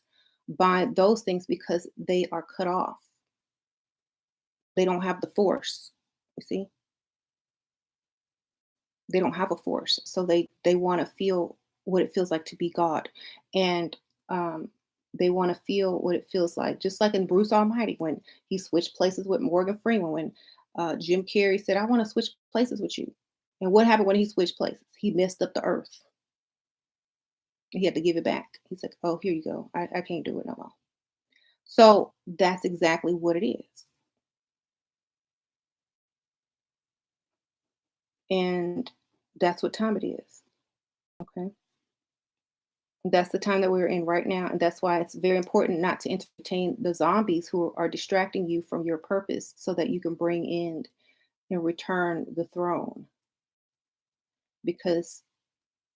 by those things because they are cut off. They don't have the force. You see, they don't have a force, so they want to feel what it feels like to be God, and um, they want to feel what it feels like, just like in Bruce Almighty when he switched places with Morgan Freeman. When Jim Carrey said, "I want to switch places with you," and what happened when he switched places? He messed up the earth. He had to give it back. He's like, "Oh, here you go. I can't do it no more." So that's exactly what it is, and that's what time it is. Okay. That's the time that we're in right now, and that's why it's very important not to entertain the zombies who are distracting you from your purpose so that you can bring in and return the throne, because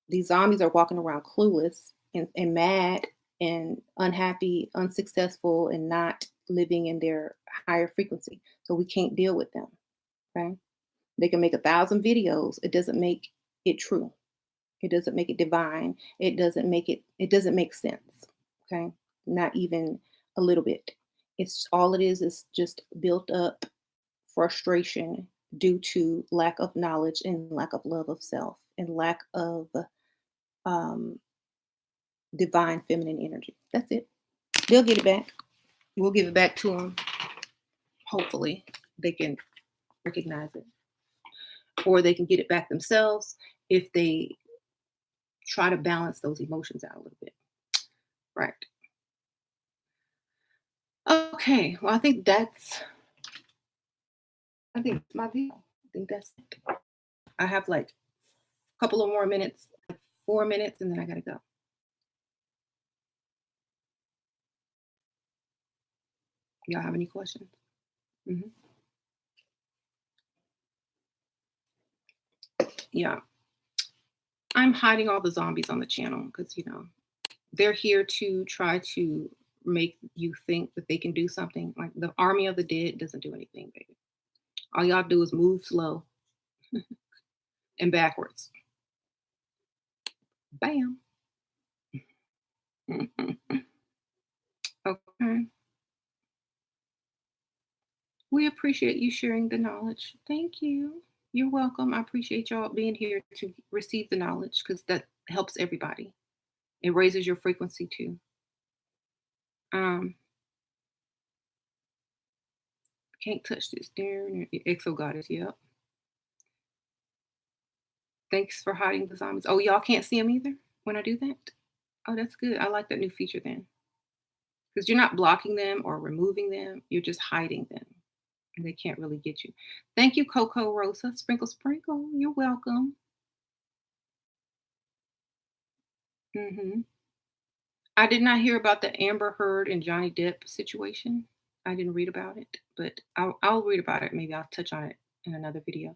these zombies are walking around clueless and mad and unhappy, unsuccessful, and not living in their higher frequency. So we can't deal with them. Okay. They can make 1,000 videos. It doesn't make it true. It doesn't make it divine. It doesn't make sense. Okay? Not even a little bit. It's all it is just built up frustration due to lack of knowledge and lack of love of self and lack of um, divine feminine energy. That's it. They'll get it back. We'll give it back to them. Hopefully, they can recognize it, or they can get it back themselves if they try to balance those emotions out a little bit. Right. Okay. Well, I think it's my deal. I think that's it. I have like a couple of more minutes, like 4 minutes, and then I gotta go. Y'all have any questions? Hmm. Yeah. I'm hiding all the zombies on the channel because they're here to try to make you think that they can do something. Like the army of the dead doesn't do anything, baby. All y'all do is move slow and backwards. Bam. Okay. We appreciate you sharing the knowledge. Thank you. You're welcome. I appreciate y'all being here to receive the knowledge because that helps everybody. It raises your frequency too. Um, can't touch this. Darn, Exo goddess. Yep. Thanks for hiding the zombies. Oh, y'all can't see them either when I do that. Oh, that's good. I like that new feature then, because you're not blocking them or removing them. You're just hiding them, and they can't really get you. Thank you, Coco Rosa. Sprinkle, sprinkle. You're welcome. Hmm. I did not hear about the Amber Heard and Johnny Depp situation. I didn't read about it, but I'll read about it. Maybe I'll touch on it in another video.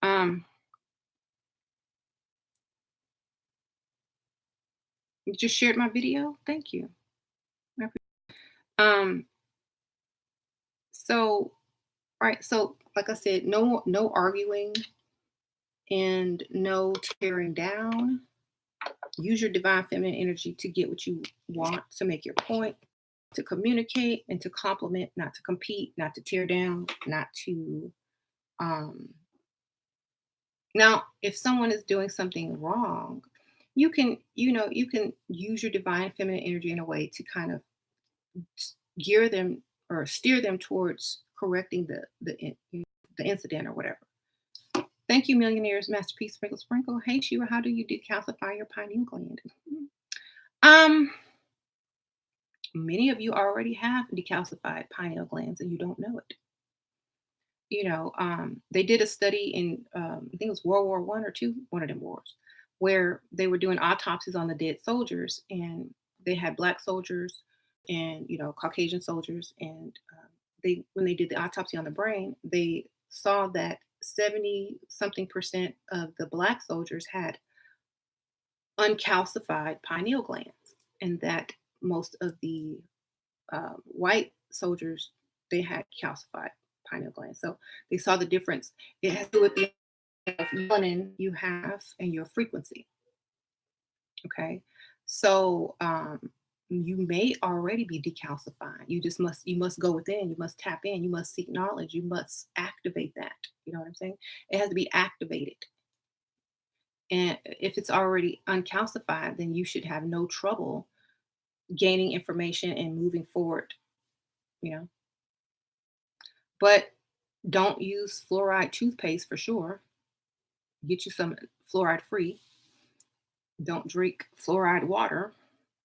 Um, you just shared my video. Thank you. I Um, so right, so like I said, no arguing and no tearing down. Use your divine feminine energy to get what you want, to make your point, to communicate and to compliment, not to compete, not to tear down, not to um now if someone is doing something wrong, you can use your divine feminine energy in a way to kind of gear them or steer them towards correcting the incident or whatever. Thank you, millionaires, masterpiece, sprinkle, sprinkle. Hey, Shira, how do you decalcify your pineal gland? Um, Many of you already have decalcified pineal glands and you don't know it. They did a study in, I think it was World War One or two, one of them wars, where they were doing autopsies on the dead soldiers, and they had black soldiers and Caucasian soldiers, and they when they did the autopsy on the brain, they saw that 70 something percent of the black soldiers had uncalcified pineal glands, and that most of the white soldiers they had calcified pineal glands. So they saw the difference. It has to do with the amount of melanin you have and your frequency. Okay, so you may already be decalcified. You must go within. You must tap in. You must seek knowledge. You must activate that. You know what I'm saying? It has to be activated. And if it's already uncalcified, then you should have no trouble gaining information and moving forward. You know, but don't use fluoride toothpaste for sure. Get you some fluoride free. Don't drink fluoride water.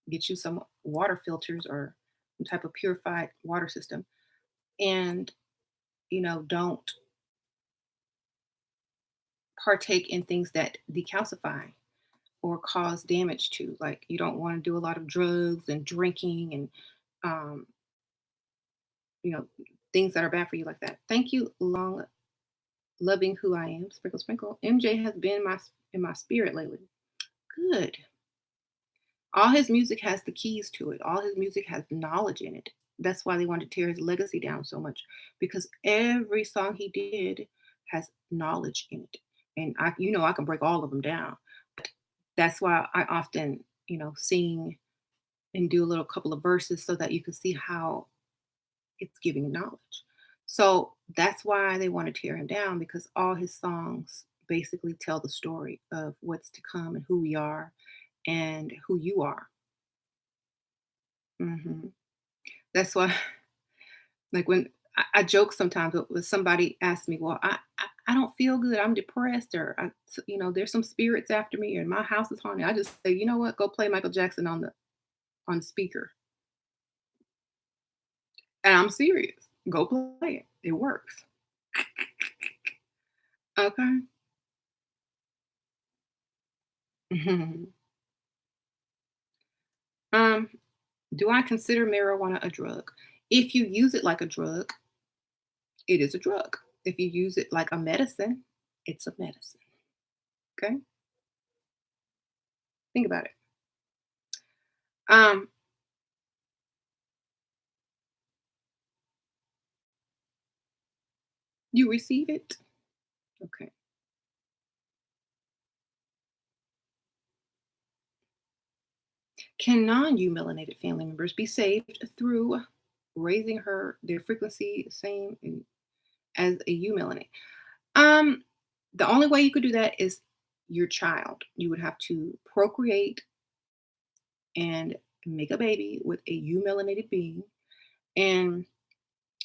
Get you some water filters or some type of purified water system. And, don't partake in things that decalcify or cause damage to. Like, you don't want to do a lot of drugs and drinking and, um, you know, things that are bad for you like that. Thank you, long loving who I am. Sprinkle, sprinkle. MJ has been in my spirit lately. Good. All his music has the keys to it. All his music has knowledge in it. That's why they wanted to tear his legacy down so much, because every song he did has knowledge in it. And I can break all of them down. That's why I often, sing and do a little couple of verses so that you can see how it's giving knowledge. So that's why they want to tear him down, because all his songs basically tell the story of what's to come and who we are and who you are. Mhm. That's why, like, when I joke sometimes when somebody asks me, "Well, I don't feel good. I'm depressed, or there's some spirits after me, and my house is haunted." I just say, "You know what? Go play Michael Jackson on speaker." And I'm serious. Go play it. It works. Okay. Mhm. Um, do I consider marijuana a drug? If you use it like a drug, it is a drug. If you use it like a medicine, it's a medicine. Okay. Think about it. Um, you receive it. Okay. Can non-melanated family members be saved through raising their frequency same as a eumelanin? Um, the only way you could do that is your child. You would have to procreate and make a baby with a eumelanated being, and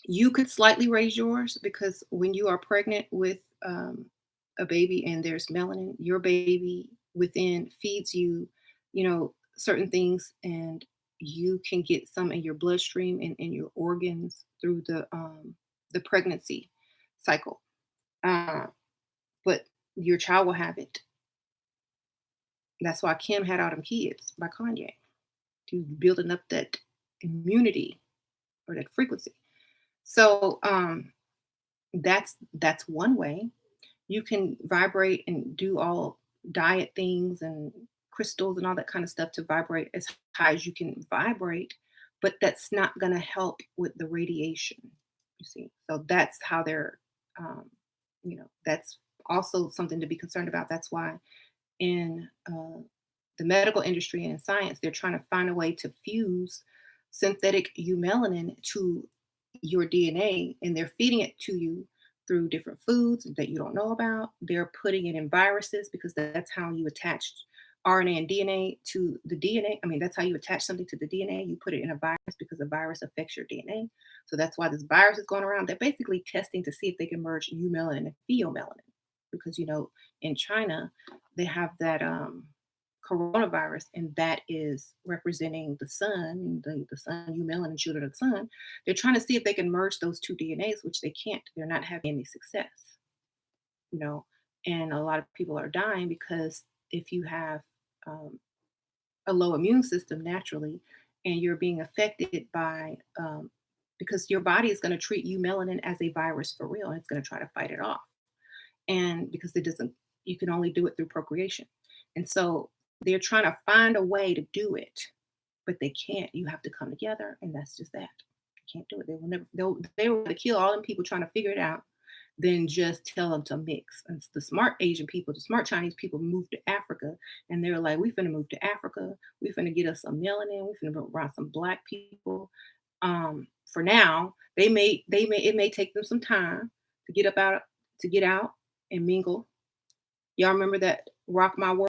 you could slightly raise yours, because when you are pregnant with a baby and there's melanin, your baby within feeds you, certain things, and you can get some in your bloodstream and in your organs through the pregnancy cycle. Uh, but your child will have it. That's why Kim had all them kids by Kanye. to building up that immunity or that frequency. So that's one way. You can vibrate and do all diet things and crystals and all that kind of stuff to vibrate as high as you can vibrate, but that's not going to help with the radiation. You see, so that's how they're, um, that's also something to be concerned about. That's why in the medical industry and in science, they're trying to find a way to fuse synthetic eumelanin to your DNA, and they're feeding it to you through different foods that you don't know about. They're putting it in viruses because that's how you attach RNA and DNA to the DNA. I mean, that's how you attach something to the DNA. You put it in a virus because a virus affects your DNA. So that's why this virus is going around. They're basically testing to see if they can merge eumelanin and pheomelanin because, in China, they have that coronavirus, and that is representing the sun, the sun, eumelanin, children of the sun. They're trying to see if they can merge those two DNAs, which they can't. They're not having any success, you know. And a lot of people are dying because if you have um, a low immune system naturally, and you're being affected by because your body is going to treat eumelanin as a virus for real, and it's going to try to fight it off. And because it doesn't, you can only do it through procreation. And so they're trying to find a way to do it, but they can't. You have to come together, and that's just that. You can't do it. They will never. They will kill all them people trying to figure it out, than just tell them to mix. And the smart Asian people, the smart Chinese people, moved to Africa, and they're like, "We finna move to Africa. We finna get us some melanin. We finna bring around some black people." For now, it may take them some time to get up out to get out and mingle. Y'all remember that Rock My World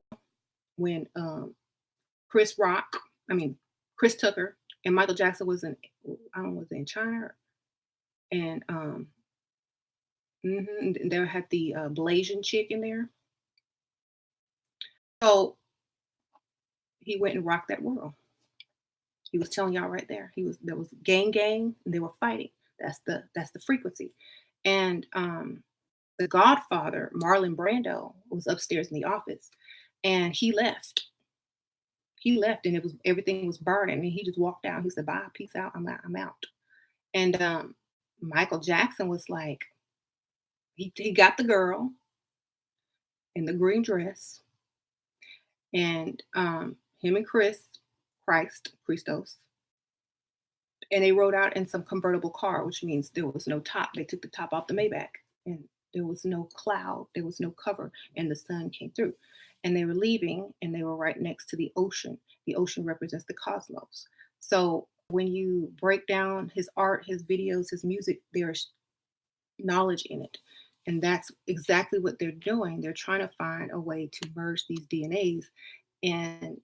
when Chris Rock, I mean Chris Tucker and Michael Jackson was in, I don't know, was it in China, and and they had the Blasian chick in there. So he went and rocked that world. He was telling y'all right there. There was gang, and they were fighting. That's the frequency. And the Godfather, Marlon Brando, was upstairs in the office, and he left. He left, and everything was burning, and he just walked out. He said, "Bye, peace out. I'm out. I'm out." And Michael Jackson was like, he got the girl in the green dress, and him and Christos, and they rode out in some convertible car, which means there was no top. They took the top off the Maybach, and there was no cloud, there was no cover, and the sun came through. And they were leaving, and they were right next to the ocean. The ocean represents the cosmos. So when you break down his art, his videos, his music, there's knowledge in it. And that's exactly what they're doing. They're trying to find a way to merge these DNAs, and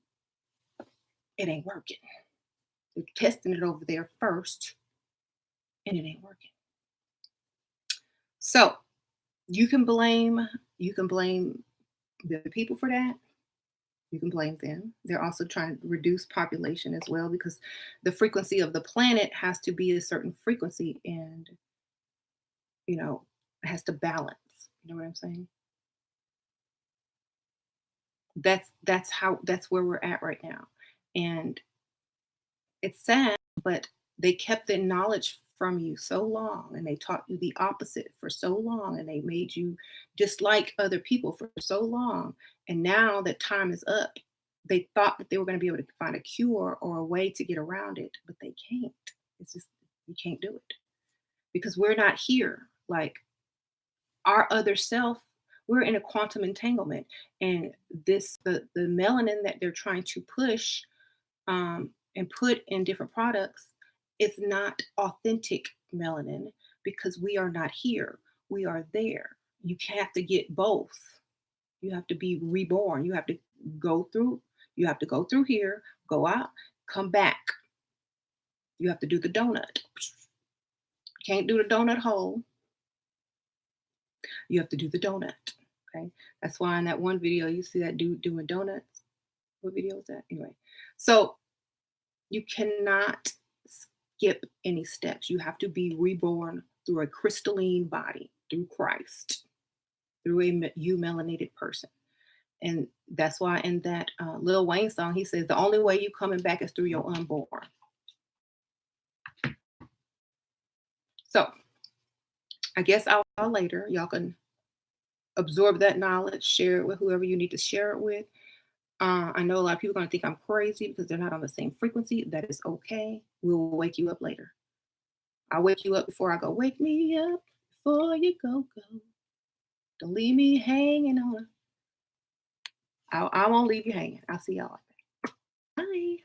it ain't working. They're testing it over there first, and it ain't working. So you can blame the people for that. You can blame them. They're also trying to reduce population as well because the frequency of the planet has to be a certain frequency, and it has to balance. You know what I'm saying? That's where we're at right now. And it's sad, but they kept the knowledge from you so long, and they taught you the opposite for so long, and they made you dislike other people for so long. And now that time is up, they thought that they were going to be able to find a cure or a way to get around it, but they can't. It's just, you can't do it because we're not here. Like our other self, we're in a quantum entanglement, and the melanin that they're trying to push and put in different products is not authentic melanin because we are not here. We are there. You have to get both. You have to be reborn. Go through, you have to go through here, go out, come back. You have to do the donut. Can't do the donut whole. You have to do the donut. Okay. That's why in that one video you see that dude doing donuts. What video is that? Anyway. So you cannot skip any steps. You have to be reborn through a crystalline body, through Christ, through a eumelanated person. And that's why in that Lil Wayne song, he says, the only way you coming back is through your unborn. So I guess I'll later. Y'all can absorb that knowledge, share it with whoever you need to share it with. I know a lot of people are going to think I'm crazy because they're not on the same frequency. That is okay. We'll wake you up later. I'll wake you up before I go. Wake me up before you go. Don't leave me hanging on. I won't leave you hanging. I'll see y'all. Bye.